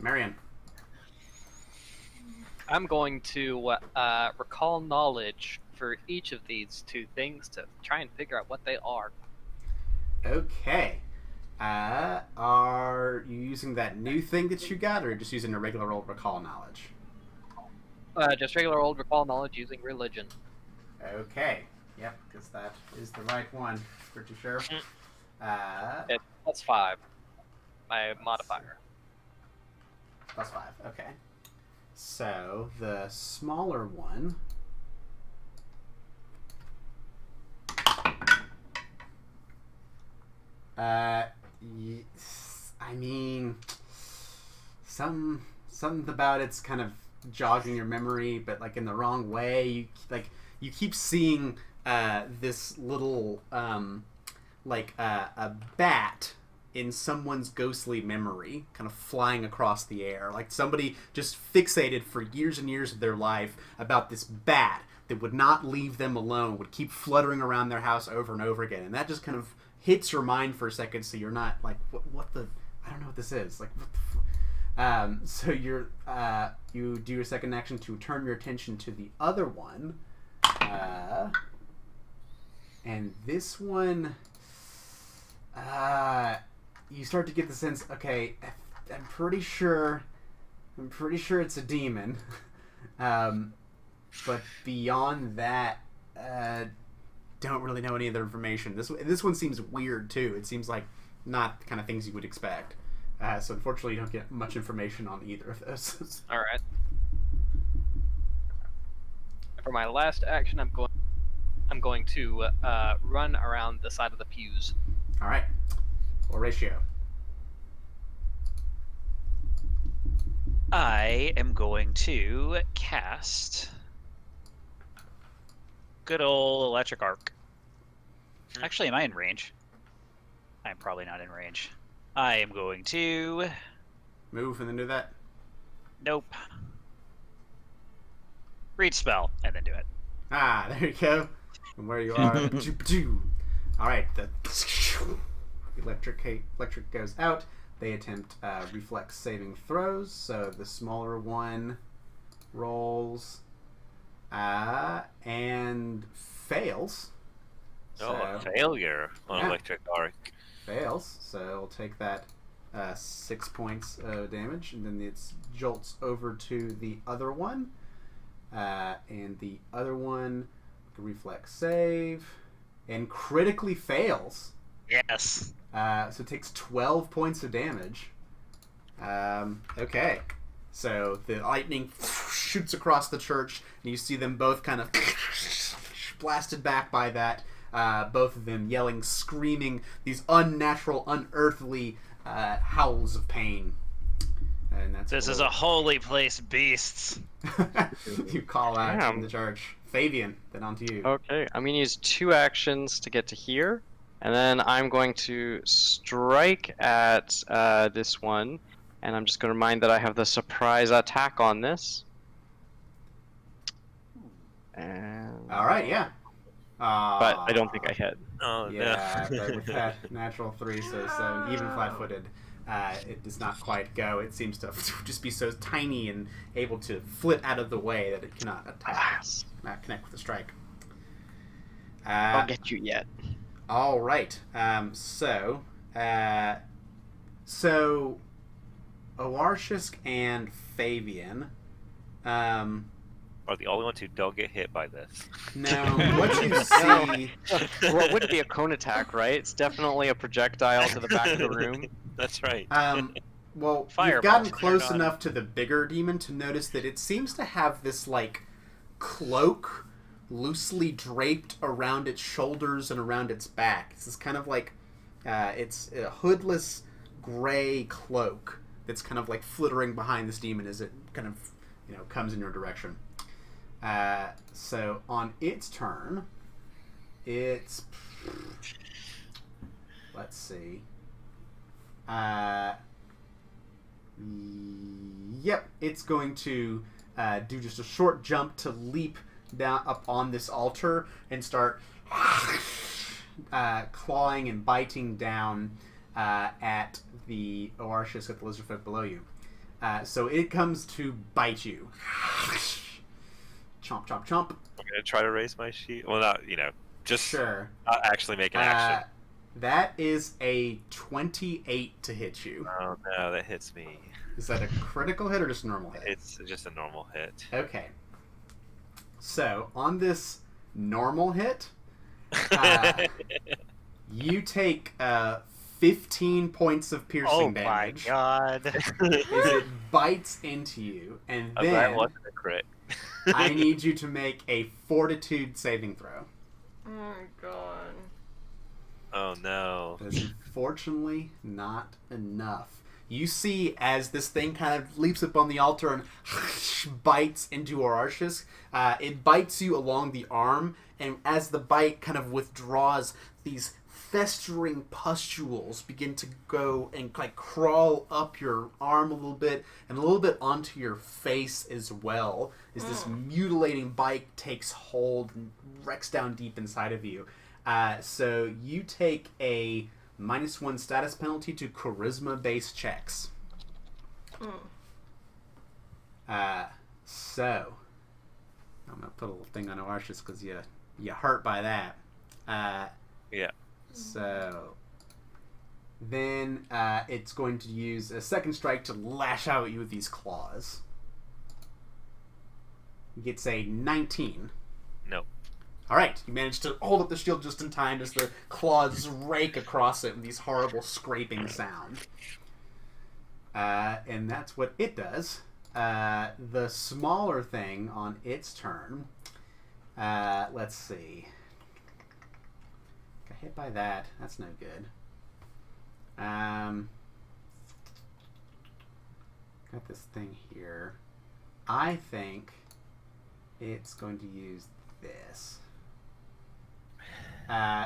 Marion. I'm going to recall knowledge for each of these two things to try and figure out what they are. Okay. Are you using that new thing that you got, or just using a regular old recall knowledge? Just regular old recall knowledge using religion. Okay. Yep, because that is the right one. Pretty sure. That's 5. My modifier. +5. Okay. So the smaller one. I mean, something about it's kind of jogging your memory, but like in the wrong way. You keep seeing this little a bat in someone's ghostly memory, kind of flying across the air, like somebody just fixated for years and years of their life about this bat that would not leave them alone, would keep fluttering around their house over and over again, and that just kind of hits your mind for a second, so you're not like, what the, I don't know what this is, like, what the so you do your second action to turn your attention to the other one, and this one, you start to get the sense, okay, I'm pretty sure it's a demon, but beyond that, don't really know any other information. This one seems weird too. It seems like not the kind of things you would expect. So unfortunately, you don't get much information on either of those. All right. For my last action, I'm going to run around the side of the pews. All right. Or ratio. I am going to cast good old electric arc. Actually, am I in range? I'm probably not in range. I am going to... Move and then do that. Nope. Read spell, and then do it. Ah, there you go. From where you are. Alright, the electric goes out. They attempt reflex saving throws, so the smaller one rolls and fails. Oh, a failure on electric arc. Fails, so it'll take that 6 points of damage, and then it jolts over to the other one. And the other one, reflex save, and critically fails. Yes. So it takes 12 points of damage. Okay. So the lightning shoots across the church, and you see them both kind of blasted back by that. Both of them yelling, screaming, these unnatural, unearthly howls of pain. And that's This is a holy place, beasts. You call out in the charge. Fabian, then on to you. Okay, I'm going to use 2 actions to get to here. And then I'm going to strike at this one. And I'm just going to remind that I have the surprise attack on this. And... Alright, yeah. But I don't think I hit. Oh, Yeah, no. but with that natural 3, so 7, even flat-footed, it does not quite go. It seems to just be so tiny and able to flit out of the way that it cannot attack, not connect with the strike. I'll get you yet. All right. So Oarshisk and Fabian. Are the only ones who don't get hit by this. Now, what you see... Well, it wouldn't be a cone attack, right? It's definitely a projectile to the back of the room. That's right. Well, Fireballs you've gotten turned close on. enough to the bigger demon to notice that it seems to have this, like, cloak loosely draped around its shoulders and around its back. This is kind of like, it's a hoodless gray cloak that's kind of like flittering behind this demon as it kind of, comes in your direction. So on its turn, it's... Let's see. Yep, it's going to do just a short jump to leap down up on this altar and start clawing and biting down at the Oarshisk at the lizardfolk below you. So it comes to bite you. Chomp, chomp, chomp. I'm going to try to raise my shield. Well, not, just Sure. not actually make an action. That is a 28 to hit you. Oh, no, that hits me. Is that a critical hit or just a normal hit? It's just a normal hit. Okay. So, on this normal hit, you take 15 points of piercing damage. Oh my god. As it bites into you, and Oh, then that wasn't a crit. I need you to make a fortitude saving throw. Oh my god. Oh, no. That is unfortunately not enough. You see as this thing kind of leaps up on the altar and bites into Oarshisk. It bites you along the arm, and as the bite kind of withdraws, these festering pustules begin to go and like crawl up your arm a little bit and a little bit onto your face as well, as this mutilating bite takes hold and wrecks down deep inside of you. So you take a -1 status penalty to charisma-based checks. So I'm gonna put a little thing on Oarshisk because you hurt by that. Yeah. So then it's going to use a second strike to lash out at you with these claws. It gets a 19. No. All right, you managed to hold up the shield just in time as the claws rake across it with these horrible scraping sound. And that's what it does. The smaller thing on its turn, let's see. Got hit by that. That's no good. Got at this thing here. I think it's going to use this.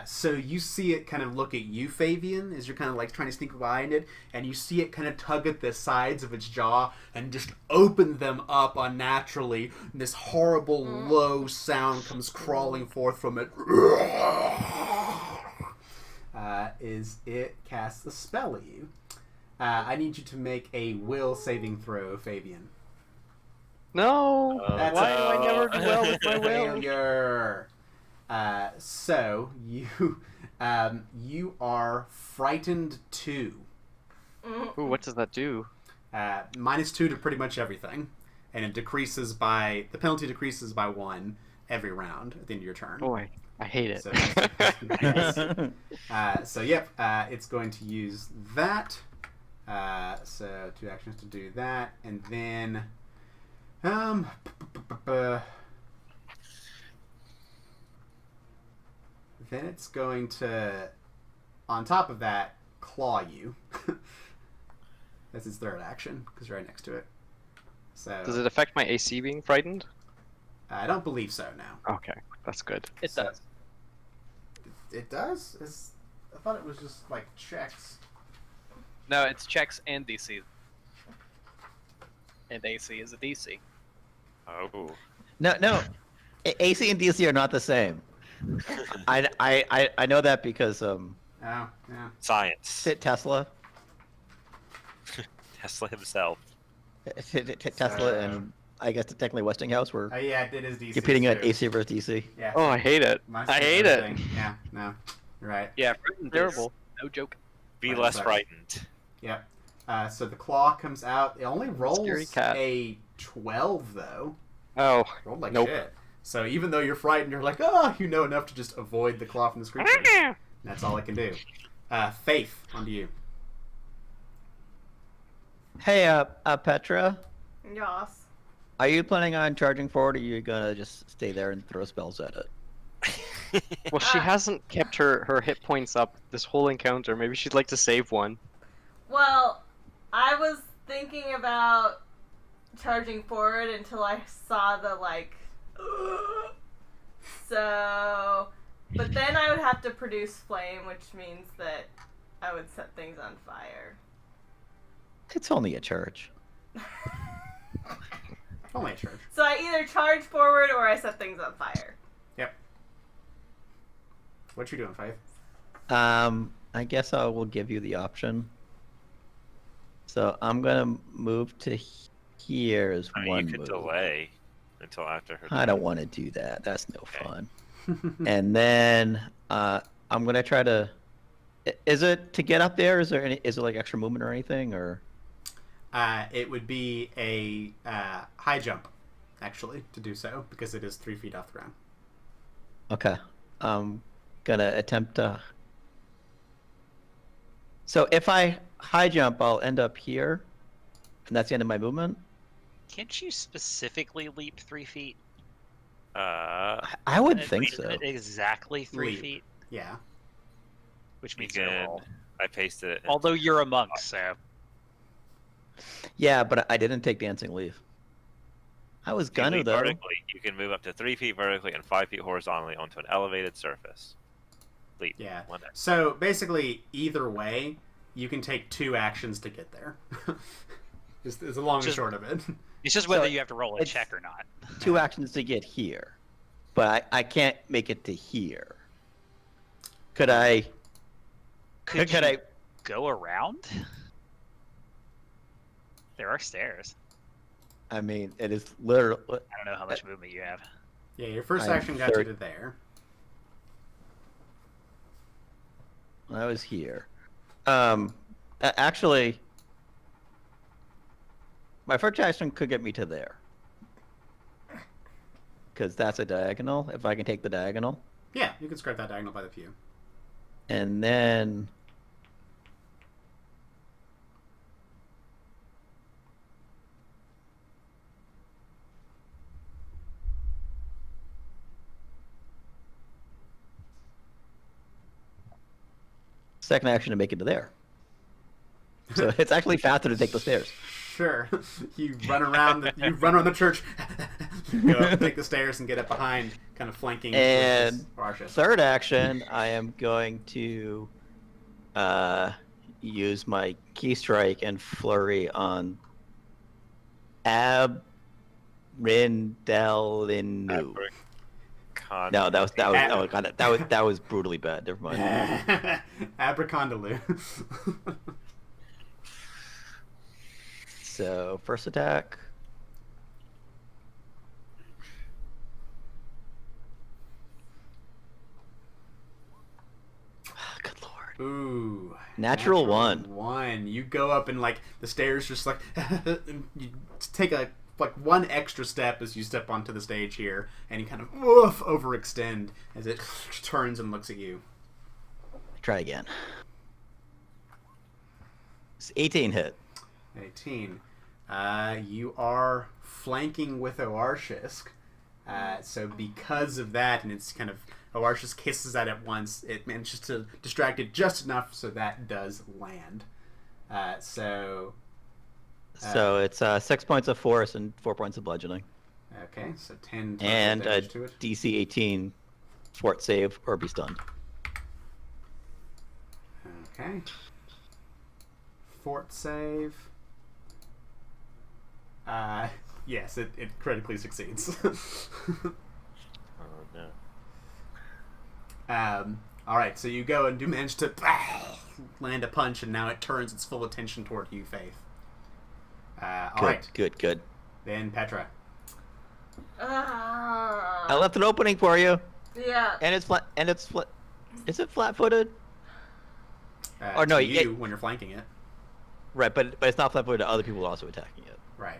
So you see it kind of look at you, Fabian, as you're kind of like trying to sneak behind it, and you see it kind of tug at the sides of its jaw and just open them up unnaturally. And this horrible low sound comes crawling forth from it. Is it casts a spell at you. I need you to make a will saving throw, Fabian. No. That's Why do I a never do well with my will? failure. So you are frightened 2. Ooh, what does that do? -2 to pretty much everything, and it decreases by the penalty decreases by 1 every round at the end of your turn. Boy, I hate it. So, yep, it's going to use that. So 2 actions to do that, and then then it's going to, on top of that, claw you. That's its third action, because you're right next to it. So Does it affect my AC being frightened? I don't believe so now. Okay, that's good. It does. It does? I thought it was just like checks. No, it's checks and DC. And AC is a DC. Oh. No. AC and DC are not the same. I know that because Oh, yeah. Science. Tesla, Tesla himself. Tesla, and I guess technically Westinghouse were Yeah, it is DC. competing at too. AC versus DC. Yeah. Oh, I hate it. Mine's I the hate same it. thing. Yeah, no. You're right. Yeah, frightened Terrible. is no joke. Be Right, less sorry. frightened. Yep. So the claw comes out. It only rolls Scary cat. a 12, though. Oh, Rolled like Nope. shit. So even though you're frightened, you're like, oh, you know enough to just avoid the claw from this creature. And that's all it can do. Faith, onto you. Hey, Petra, Yas. are you planning on charging forward, or are you gonna just stay there and throw spells at it? well, she hasn't kept her hit points up this whole encounter. Maybe she'd like to save one. Well, I was thinking about charging forward until I saw the so, but then I would have to produce flame, which means that I would set things on fire. It's only a church. Only a church. So I either charge forward or I set things on fire. Yep. What you doing, Faith? I guess I will give you the option. So I'm gonna move to here as I mean, one you could move. delay until after her. I don't want to do that. That's no fun. And then I'm gonna try to. Is it to get up there? Is it like extra movement or anything, or? It would be a high jump, actually, to do so, because it is 3 feet off the ground. Okay. I'm gonna attempt to. So if I high jump, I'll end up here, and that's the end of my movement. Can't you specifically leap 3 feet? I would think Wait, so. Exactly 3 Leap. feet, Yeah. which You means you can. roll. I pasted it. Although you're a monk, so Yeah, but I didn't take dancing leave. I was If you gonna leap though. vertically, you can move up to 3 feet vertically and 5 feet horizontally onto an elevated surface. Leap. Yeah. One action. So basically, either way, you can take 2 actions to get there. is the long and Just- short of it. it's just whether So you have to roll a it's- check or not. 2 actions to get here, but I can't make it to here. Could I? Could Could you I? go around? There are stairs. I mean, it is literally. I don't know how much movement you have. Yeah, your first I'm action got you third. to there. I was here. Actually, my first action could get me to there, because that's a diagonal. If I can take the diagonal, Yeah, you can scrape that diagonal by the pew. and then. Second action to make it to there. So it's actually faster to take the stairs. Sure. You run around the church, go up, take the stairs, and get up behind, kind of flanking. And Arsha. third action, I am going to use my key strike and flurry on Abrindelinu. No, that was brutally bad. Never mind. Abracondaloo. So first attack. Good lord. Ooh. Natural one. One. You go up and like the stairs, just like you take one extra step as you step onto the stage here, and you kind of overextend as it turns and looks at you. Try again. It's 18 hit. 18. You are flanking with Oarshisk. So because of that, and it's kind of Oarshisk kisses at once, it manages to distract it just enough so that does land. So it's 6 points of force and 4 points of bludgeoning. Okay, so 10 and damage to it. DC 18 fort save or be stunned. Okay. Fort save. Yes, it critically succeeds. Oh no. All right, so you go and do manage to land a punch, and now it turns its full attention toward you, Faith. All right. Good. Then Petra. I left an opening for you. Yeah. And it's flat. Is it flat-footed? Or no, when you're flanking it. Right, but it's not flat-footed. Other people are also attacking it. Right.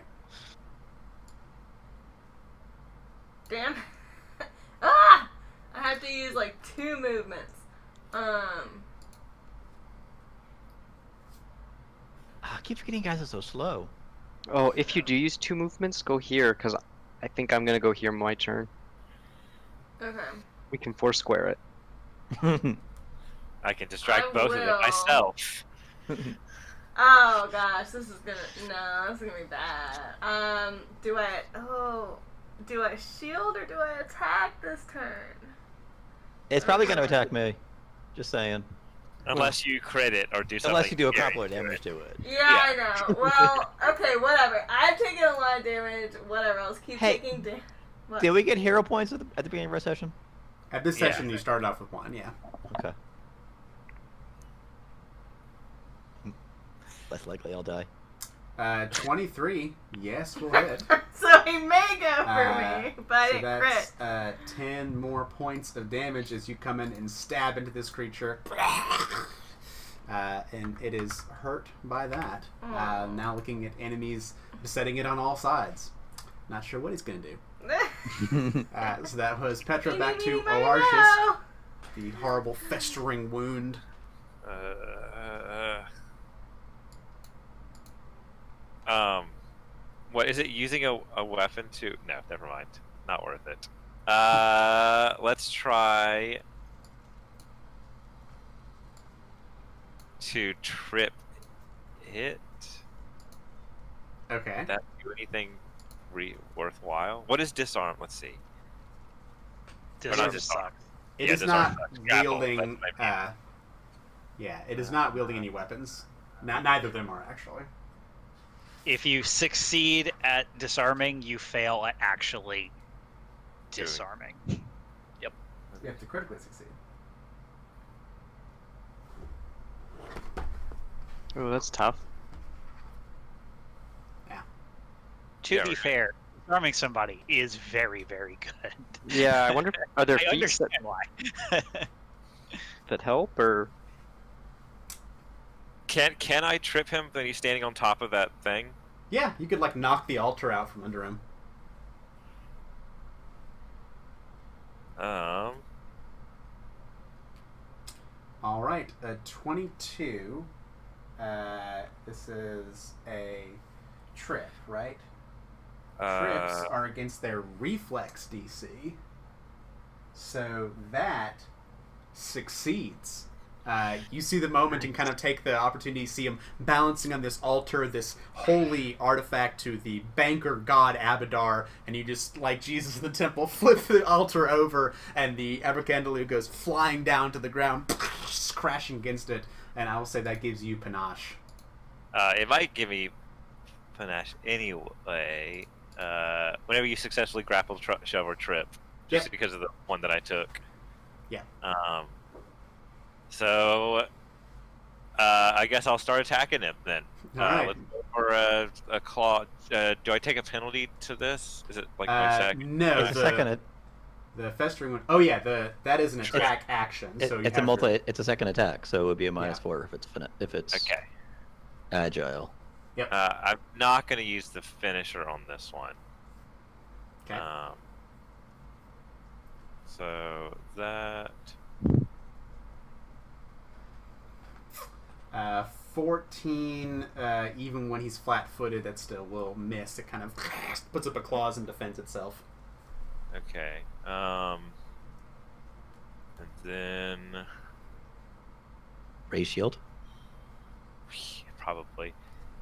Damn. I have to use like 2 movements. I keep forgetting guys are so slow. Oh, if you do use 2 movements, go here, because I think I'm going to go here my turn. Okay. We can 4-square it. I can distract I both of them will. myself. Oh gosh, this is gonna be bad. Do I shield or do I attack this turn? It's probably going to attack me. Just saying. Unless you crit it or do something. Unless you do a scary couple of to damage it. to it. Yeah, I know. Well, okay, whatever. I've taken a lot of damage. Whatever. I'll just keep taking damage. Did we get hero points at the beginning of our session? At this session, you started off with 1, yeah. Okay. Less likely I'll die. 23, yes, we'll hit. So he may go for me, but so it that's crit. 10 more points of damage as you come in and stab into this creature. And it is hurt by that. Now looking at enemies besetting it on all sides. Not sure what he's going to do. So that was Petra. Back to Oarshisk. The horrible festering wound. What is it? Using a weapon to? No, never mind. Not worth it. Let's try to trip it. Okay. Did that do anything worthwhile? What is disarm? Let's see. Disarm sucks. It Yeah, is disarm not sucks. Grapple, wielding. that's what I mean. It is not wielding any weapons. Neither of them are actually. If you succeed at disarming, you fail at actually disarming. You have to critically succeed. Oh, that's tough. Yeah. To be fair, disarming somebody is very, very good. Yeah, I wonder, are there I feats that, understand why. that help, or... Can I trip him when he's standing on top of that thing? Yeah, you could like knock the altar out from under him. All right, 22. This is a trip, right? Trips are against their reflex DC. So that succeeds. You see the moment and kind of take the opportunity to see him balancing on this altar, this holy artifact to the banker god Abadar, and you just, like Jesus in the temple, flip the altar over, and the Abracandaloo goes flying down to the ground, crashing against it, and I will say that gives you panache. It might give me panache anyway. Whenever you successfully grapple, shove, or trip, just because of the one that I took. Yeah. So, I guess I'll start attacking him then. All right. Let's go for a claw. Do I take a penalty to this? Is it like my second? No, It's the second. The festering one. Oh yeah, that is an attack action. So you It's have to- It's a second attack, so it would be a -4 if it's Okay. agile. Yep. I'm not going to use the finisher on this one. Okay. So that 14. Even when he's flat-footed, that still will miss. It kind of puts up a claws and defends itself. okay. And then Ray shield. probably.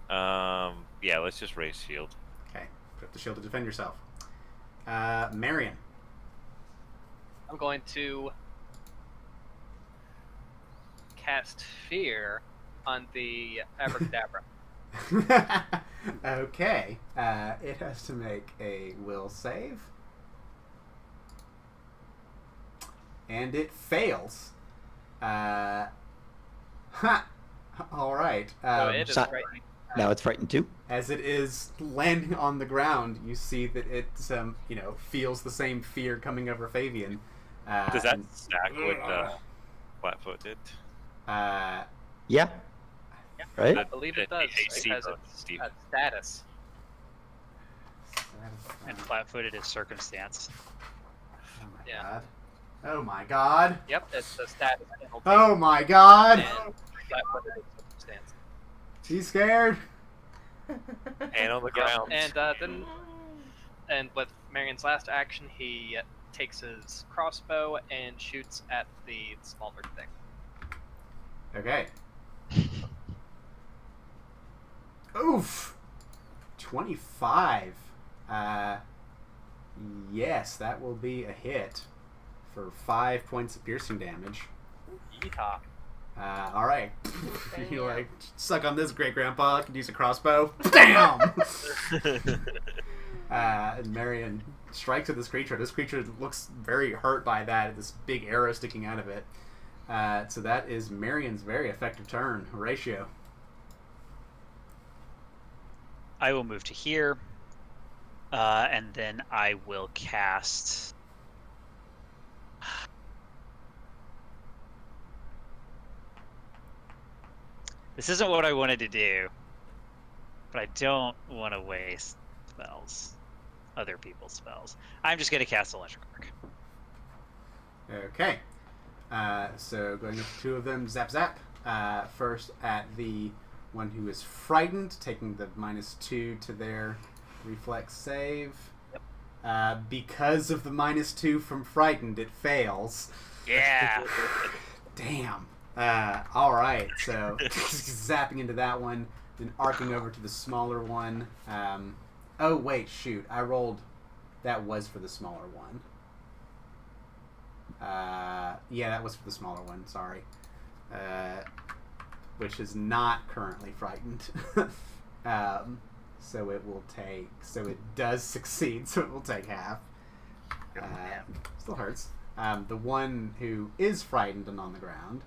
Yeah, let's just raise shield. Okay. Put up the shield to defend yourself. Marion. I'm going to cast Fear on the Abracadabra. Okay. It has to make a will save. And it fails. Ha! All right. So it is so- right. Now it's frightened too. As it is landing on the ground, you see that it, feels the same fear coming over Fabian. Does that stack with flat-footed? Yeah. Right. I believe it does. Hey, It has Steve. a status. And flat-footed is circumstance. Oh my Yeah. god. Oh my god. Yep, it's a status penalty. Oh my god. And flat-footed is circumstance. She's scared. And on the ground. And with Marion's last action, he takes his crossbow and shoots at the smaller thing. Okay. Oof. 25. Yes, that will be a hit for 5 points of piercing damage. Yeehaw. All right. You like suck on this, great grandpa. I can use a crossbow. Bam! And Marion strikes at this creature. This creature looks very hurt by that. This big arrow sticking out of it. So that is Marion's very effective turn. Horatio. I will move to here, and then I will cast. This isn't what I wanted to do, but I don't want to waste spells, other people's spells. I'm just going to cast Electric Arc. Okay. So going up to two of them, zap zap. First at the one who is frightened, taking the -2 to their reflex save. Yep. Because of the -2 from frightened, it fails. Yeah. Damn. All right. So zapping into that one, then arcing over to the smaller one. Oh wait, shoot! I rolled. That was for the smaller one. Yeah, that was for the smaller one. Sorry. Which is not currently frightened. So it will take. So it does succeed. So it will take half. Still hurts. The one who is frightened and on the ground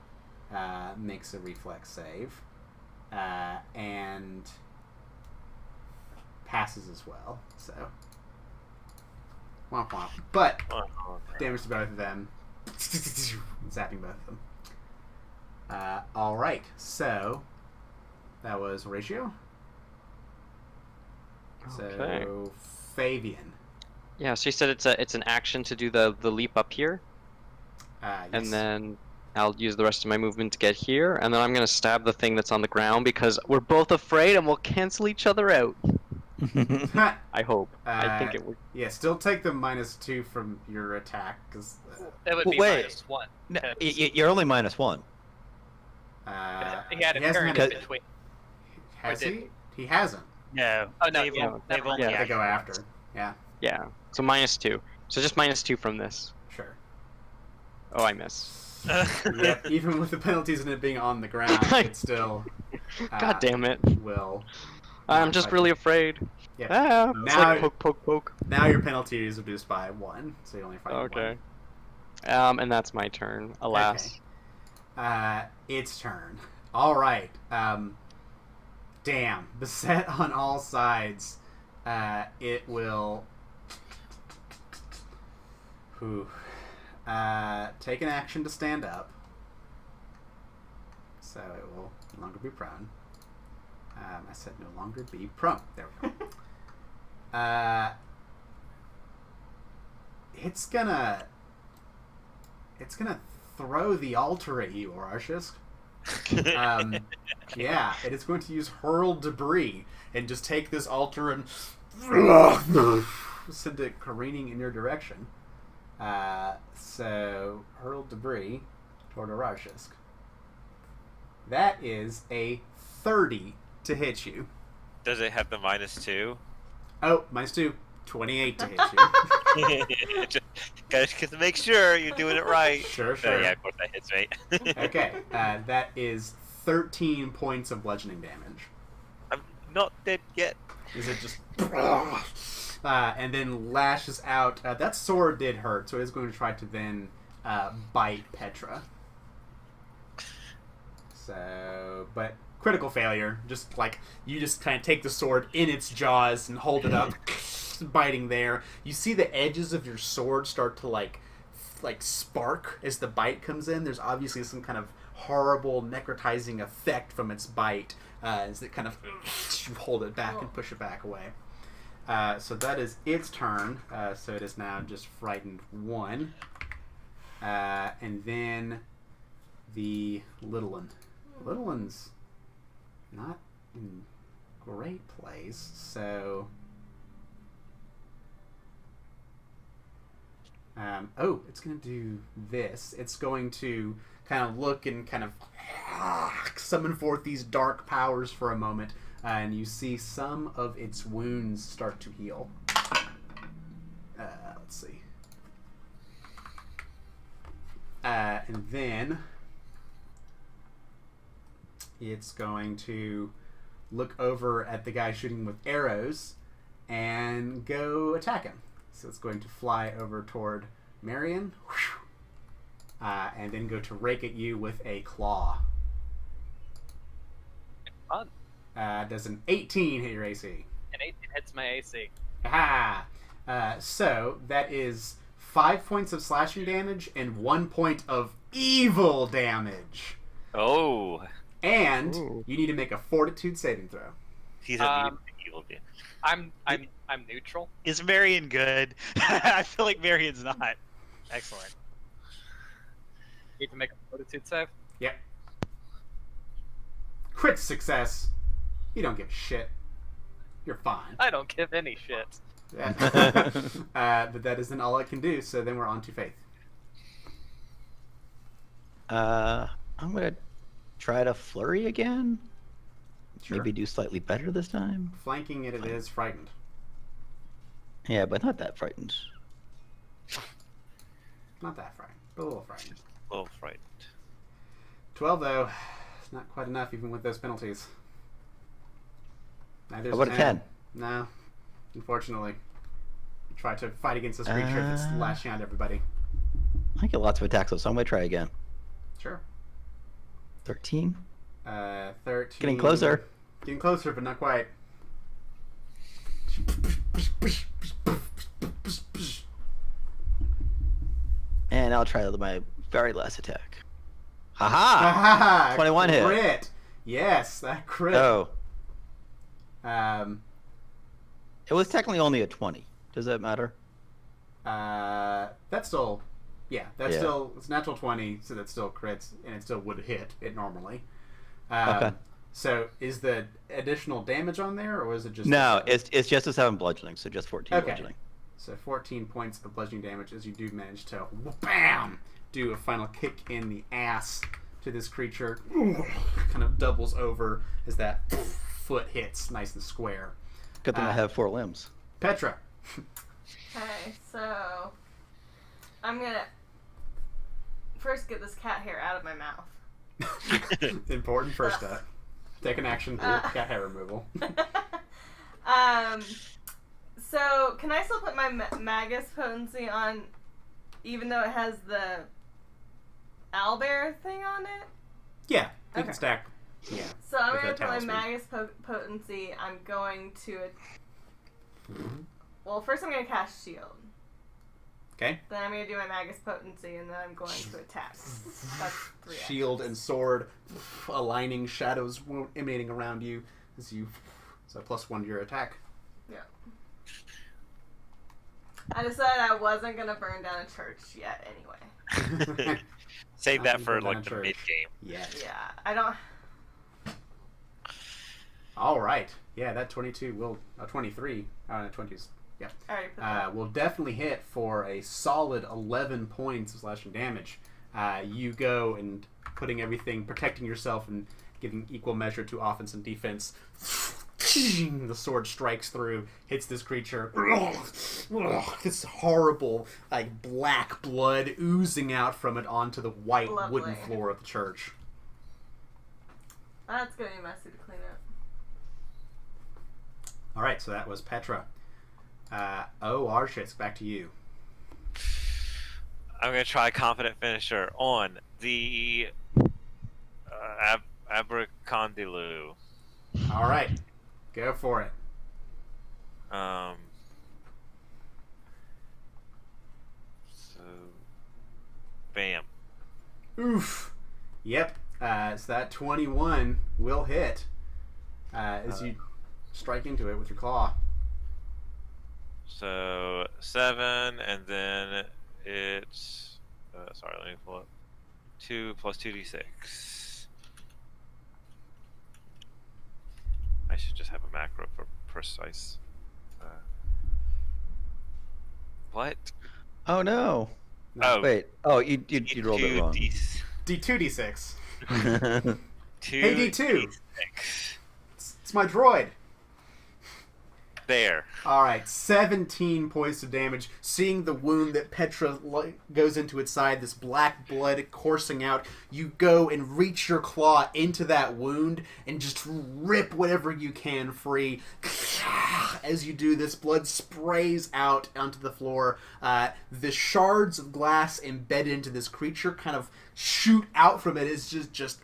makes a reflex save and passes as well. So womp womp. But damage to both of them. Zapping both of them. All right. So that was Horatio. Okay. So Fabian. Yeah, so you said it's an action to do the leap up here, Yes. and then I'll use the rest of my movement to get here, and then I'm gonna stab the thing that's on the ground because we're both afraid and we'll cancel each other out. I hope. I think it would. Yeah, still take the -2 from your attack because. It would be Wait. -1. No, you're only -1. He had a hasn't turn had in between. Has Or did he? He hasn't. No. Oh, no, They've, yeah, they've never only mind. They go acted after. Yeah, Yeah. So -2. So just -2 from this. sure. Oh, I miss. Yep, even with the penalties and it being on the ground, it still God damn it. will. I'm just really afraid. Yep. Ah, it's Now- like poke, poke, poke. Now your penalty is reduced by 1, so you only fight Okay. 1. And that's my turn, alas. Its turn. All right. Damn. Beset on all sides. It will. Take an action to stand up. So it will no longer be prone. I said no longer be prone. There we go. It's gonna throw the altar at you, Arshis. Yeah, it is going to use hurl debris and just take this altar and send it careening in your direction. So hurl debris toward Arashis. That is a 30 to hit you. Does it have the -2? Oh, -2. 28 to hit you. Just make sure you're doing it right. Sure. Yeah, of course that hits me. Okay, that is 13 points of bludgeoning damage. I'm not dead yet. Is it just... and then lashes out. That sword did hurt, so it is going to try to then bite Petra. So, but critical failure. Just like, you just kind of take the sword in its jaws and hold it up, biting there. You see the edges of your sword start to like spark as the bite comes in. There's obviously some kind of horrible necrotizing effect from its bite as it kind of you hold it back and push it back away. So that is its turn. So it is now just frightened 1. And then the little one. Little one's not in great place, so... it's going to do this. It's going to kind of look and kind of summon forth these dark powers for a moment, and you see some of its wounds start to heal. Let's see. And then it's going to look over at the guy shooting with arrows and go attack him. So it's going to fly over toward Marion, and then go to rake at you with a claw. Fun. Does an 18 hit your AC? An 18 hits my AC. Aha! So that is 5 points of slashing damage and 1 point of evil damage. Oh. And Ooh. you need to make a fortitude saving throw. He's a evil dude. I'm neutral. Is Marion good? I feel like Marion's not. Excellent. Need to make a fortitude save. Yep. Crit success. You don't give a shit. You're fine. I don't give any shit. But that isn't all I can do, so then we're on to Faith. I'm gonna try to flurry again. Sure. Maybe do slightly better this time. Flanking it is frightened. Yeah, but not that frightened. Not that frightened, but a little frightened. A little frightened. 12, though. It's not quite enough, even with those penalties. Neither is How about a 10? No, unfortunately. You try to fight against this creature that's lashing out at everybody. I get lots of attacks, though, so I'm gonna try again. Sure. 13. 13. Getting closer. Getting closer, but not quite. And I'll try my very last attack. Haha! Haha! 21 hit. Crit! Yes, that crit. Oh, Um, it was technically only a 20. Does that matter? that's still, that's Yeah. still, it's natural 20, so that still crits, and it still would hit it normally. Okay. So is the additional damage on there, or is it just... No, it's just a 7 bludgeoning, so just 14 Okay. bludgeoning. So 14 points of bludgeoning damage as you do manage to, bam, do a final kick in the ass to this creature. Kind of doubles over as that foot hits nice and square. Good thing I have 4 limbs. Petra. Okay, so I'm gonna first get this cat hair out of my mouth. Important first step. Take an action for cat hair removal. So can I still put my Magus potency on, even though it has the owlbear thing on it? Yeah, you Okay. can stack. Yeah. So I'm With gonna that put my talisman. Magus potency. I'm going to. Well, first I'm gonna cast shield. Okay. Then I'm gonna do my Magus potency, and then I'm going to attack. That's 3 Shield and sword aligning, shadows emanating around you as you. So +1 to your attack. Yeah. I decided I wasn't gonna burn down a church yet anyway. Save that for Burn down like the church. mid game. Yeah. Yeah, I don't. All right. Yeah, that 22 will 23. 20s. Yeah. I already put that. Will definitely hit for a solid 11 points of slashing damage. You go and putting everything, protecting yourself and giving equal measure to offense and defense. The sword strikes through, hits this creature. This horrible, like, black blood oozing out from it onto the white wooden Lovely. floor of the church. That's gonna be messy to clean up. All right, so that was Petra. Arshitz, back to you. I'm gonna try confident finisher on the Abercondilu. All right, go for it. So, bam. Oof. Yep. So that 21 will hit as you strike into it with your claw. So 7, and then it's sorry, let me pull up. 2 plus 2d6. I should just have a macro for precise. What? Oh no. Oh, Wait. Oh, you rolled it wrong. D2d6. 2 Hey, D2. It's my droid. There. All right, 17 points of damage. Seeing the wound that Petra goes into its side, this black blood coursing out, you go and reach your claw into that wound and just rip whatever you can free. As you do, this blood sprays out onto the floor. The shards of glass embedded into this creature kind of shoot out from it. It's just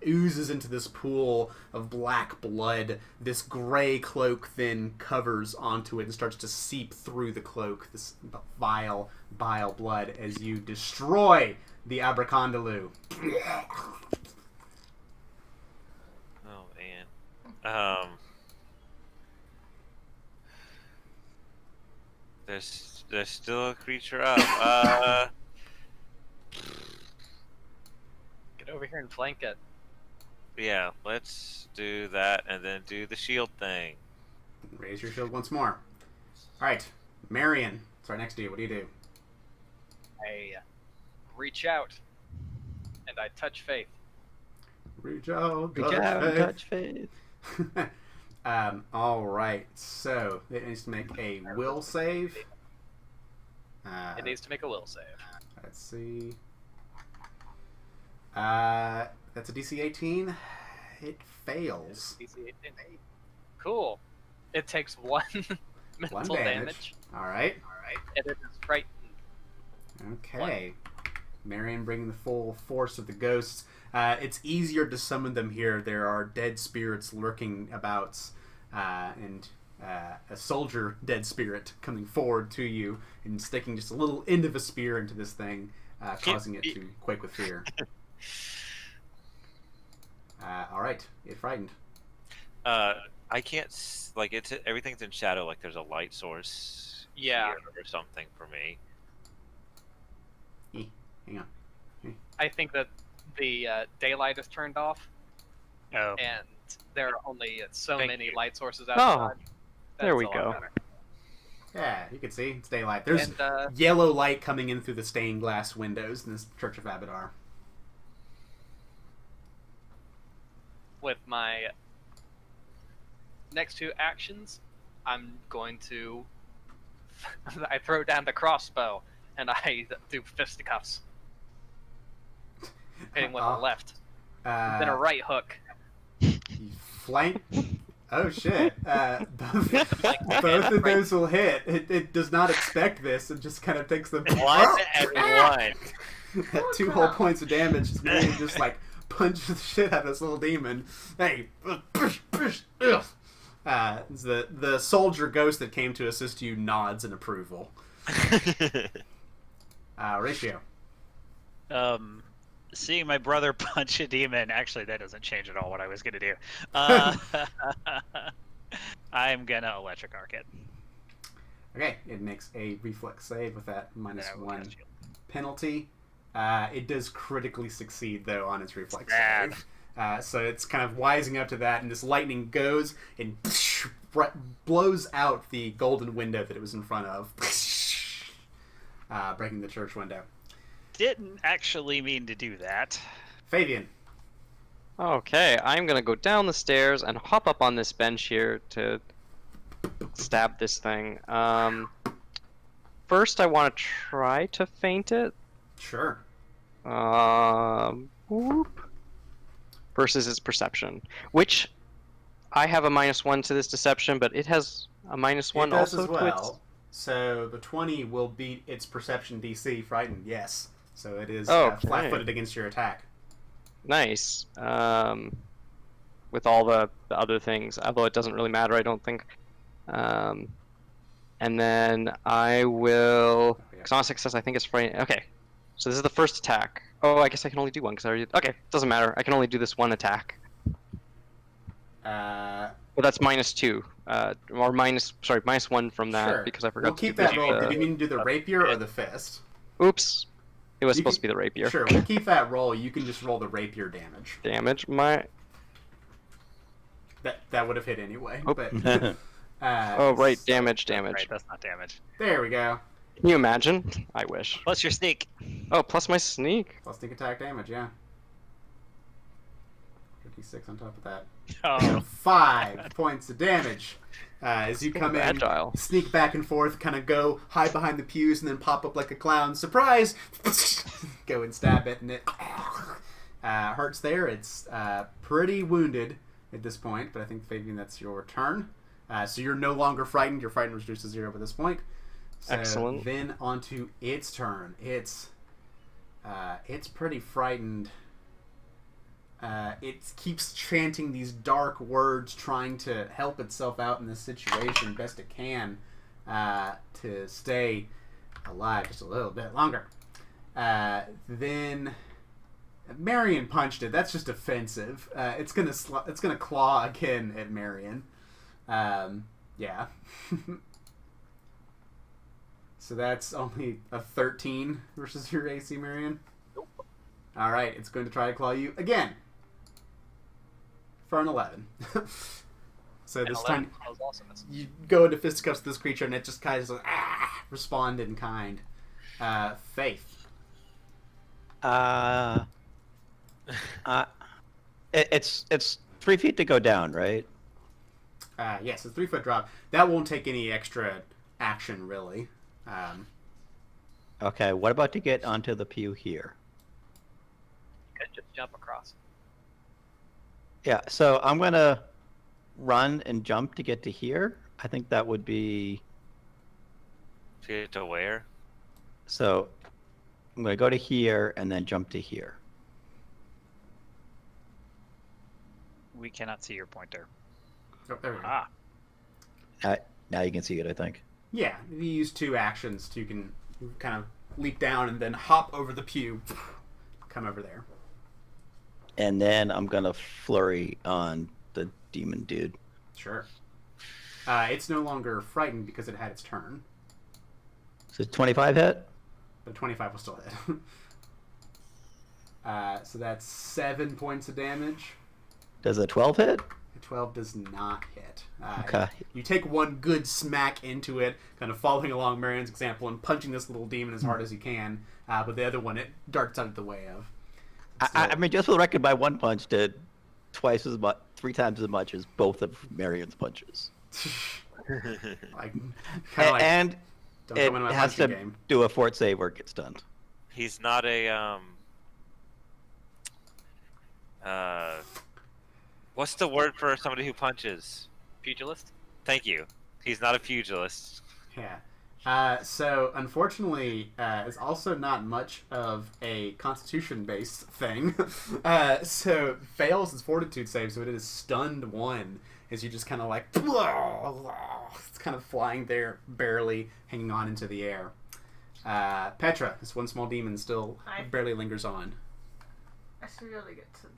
oozes into this pool of black blood. This gray cloak then covers onto it and starts to seep through the cloak, this vile, bile blood, as you destroy the Abercondilu. Oh man. There's still a creature up. Get over here and flank it. Yeah, let's do that and then do the shield thing. Raise your shield once more. All right, Marion, it's right next to you. What do you do? I reach out and I touch Faith. Reach out, Reach out and touch faith. All right, so it needs to make a will save. It needs to make a will save. Let's see. That's a DC 18. It fails. DC 18. Cool. It takes 1 mental One damage. damage. All right. And it is frightened. Okay. Marion bringing the full force of the ghosts. It's easier to summon them here. There are dead spirits lurking about, and a soldier dead spirit coming forward to you and sticking just a little end of a spear into this thing, causing it to quake with fear. All right, it frightened. I can't like it's everything's in shadow. Like there's a light source. Yeah. Here or something for me. Hang on. I think that the daylight is turned off, Oh. and there are only so Thank many you. light sources Oh, outside. there That's we a lot go. better. Yeah, you can see it's daylight. There's And yellow light coming in through the stained glass windows in this Church of Abadar. with my next 2 actions, I'm going to I throw down the crossbow and I do fisticuffs, hitting with a left, then a right hook. You flank. Oh shit! Both of those will hit. It does not expect this. It just kind of takes the 1 and 1. At 2 whole points of damage. Just Marion just like punches the shit out of this little demon. Hey, the soldier ghost that came to assist you nods in approval. Ratio. Seeing my brother punch a demon, actually, that doesn't change at all what I was going to do. I'm going to electric arc it. Okay, it makes a reflex save with that minus Yeah, 1 cast shield. penalty. It does critically succeed, though, on its reflex Bad. save. So it's kind of wising up to that, and this lightning goes and blows out the golden window that it was in front of, breaking the church window. Didn't actually mean to do that. Fabian. Okay, I'm gonna go down the stairs and hop up on this bench here to stab this thing. First, I want to try to feint it. Sure. Whoop. Versus its perception, which I have a -1 to this deception, but it has a -1 It does also as to its. well. So the 20 will beat its perception DC. Frightened, yes. So it is Okay. flat-footed against your attack. Nice. With all the other things, although it doesn't really matter, I don't think. And then I will. Because on a success, I think it's frightening. Okay. So this is the first attack. Oh, I guess I can only do one because I already. Okay, doesn't matter. I can only do this one attack. Well, that's -2. Or -1 from that Sure. because I forgot We'll to keep do that the, roll. Did you mean to do the rapier or the fist? Oops. It was You supposed can- to be the rapier. Sure, we'll keep that roll. You can just roll the rapier damage. Damage. That would have hit anyway. Oh. But Oh, right. Damage. Right, that's not damage. there we go. Can you imagine? I wish. Plus your sneak. Oh, plus my sneak. Plus sneak attack damage, yeah. 56 on top of that. Oh, 5 points of damage. As you come in, Agile. sneak back and forth, kind of go hide behind the pews, and then pop up like a clown. Surprise! Go and stab it, and it hurts there. It's pretty wounded at this point, but I think, Fabian, that's your turn. So you're no longer frightened. Your frightened was reduced to 0 at this point. So Excellent. Then onto its turn. It's pretty frightened. It keeps chanting these dark words, trying to help itself out in this situation best it can to stay alive just a little bit longer. Then Marion punched it. That's just offensive. It's gonna claw again at Marion. Yeah. So that's only a 13 versus your AC, Marion. Nope. All right, it's going to try to claw you again. For an 11. So And this 11 time was awesomeness. you go into fisticuffs with this creature, and it just kind of like, respond in kind. Faith. It's 3 feet to go down, right? Yes, it's a 3-foot drop. That won't take any extra action, really. Okay, what about to get onto the pew here? You could just jump across. Yeah, so I'm gonna run and jump to get to here. I think that would be To get to where? so. I'm gonna go to here and then jump to here. we cannot see your pointer. Oh, there we go. Ah, Now you can see it, I think. Yeah, if you use 2 actions, you can kind of leap down and then hop over the pew. Come over there. And then I'm gonna flurry on the demon dude. Sure. It's no longer frightened because it had its turn. So 25 hit. But 25 will still hit. So that's 7 points of damage. Does a 12 hit? A 12 does not hit. Okay. You take one good smack into it, kind of following along Marion's example and punching this little demon as hard as you can. But the other one, it darts out of the way of. I mean, just for the record, my one punch did twice as much, 3 times as much as both of Marion's punches. Like, And don't it come into my has to punching game. do a fort save where it gets stunned. He's not a what's the word for somebody who punches? Pugilist? Thank you. He's not a pugilist. Yeah. So, unfortunately, it's also not much of a constitution-based thing. So, fails his fortitude save, so it is stunned 1, as you just kind of like... It's kind of flying there, barely hanging on into the air. Petra, this one small demon still barely lingers on. I should really get to there.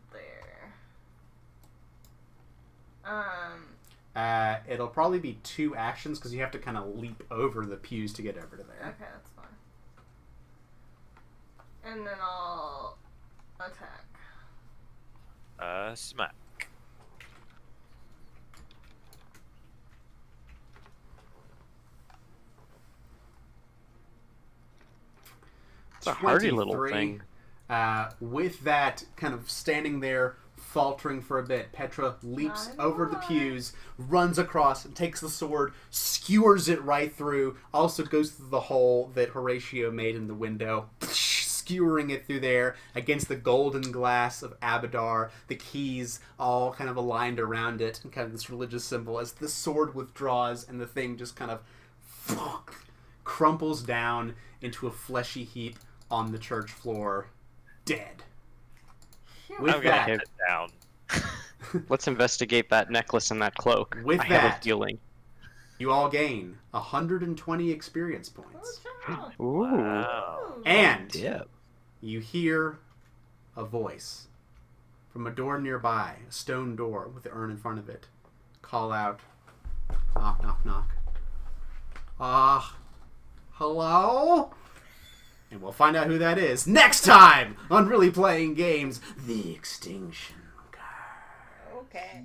It'll probably be 2 actions because you have to kind of leap over the pews to get over to there. Okay, that's fine. And then I'll attack. Smack. It's a hardy little 23. thing. With that kind of standing there, faltering for a bit, Petra leaps over the pews, runs across, and takes the sword, skewers it right through, also goes through the hole that Horatio made in the window, skewering it through there against the golden glass of Abadar, the keys all kind of aligned around it, and kind of this religious symbol as the sword withdraws and the thing just kind of crumples down into a fleshy heap on the church floor, dead. With I'm gonna that, hit it down. Let's investigate that necklace and that cloak. With I have that- a feeling. you all gain 120 experience Oh, points. child. Ooh. Wow. And Yeah. you hear a voice from a door nearby, a stone door with the urn in front of it, call out, knock, knock, knock. Hello? And we'll find out who that is next time on Really Playing Games, The Extinction. Okay.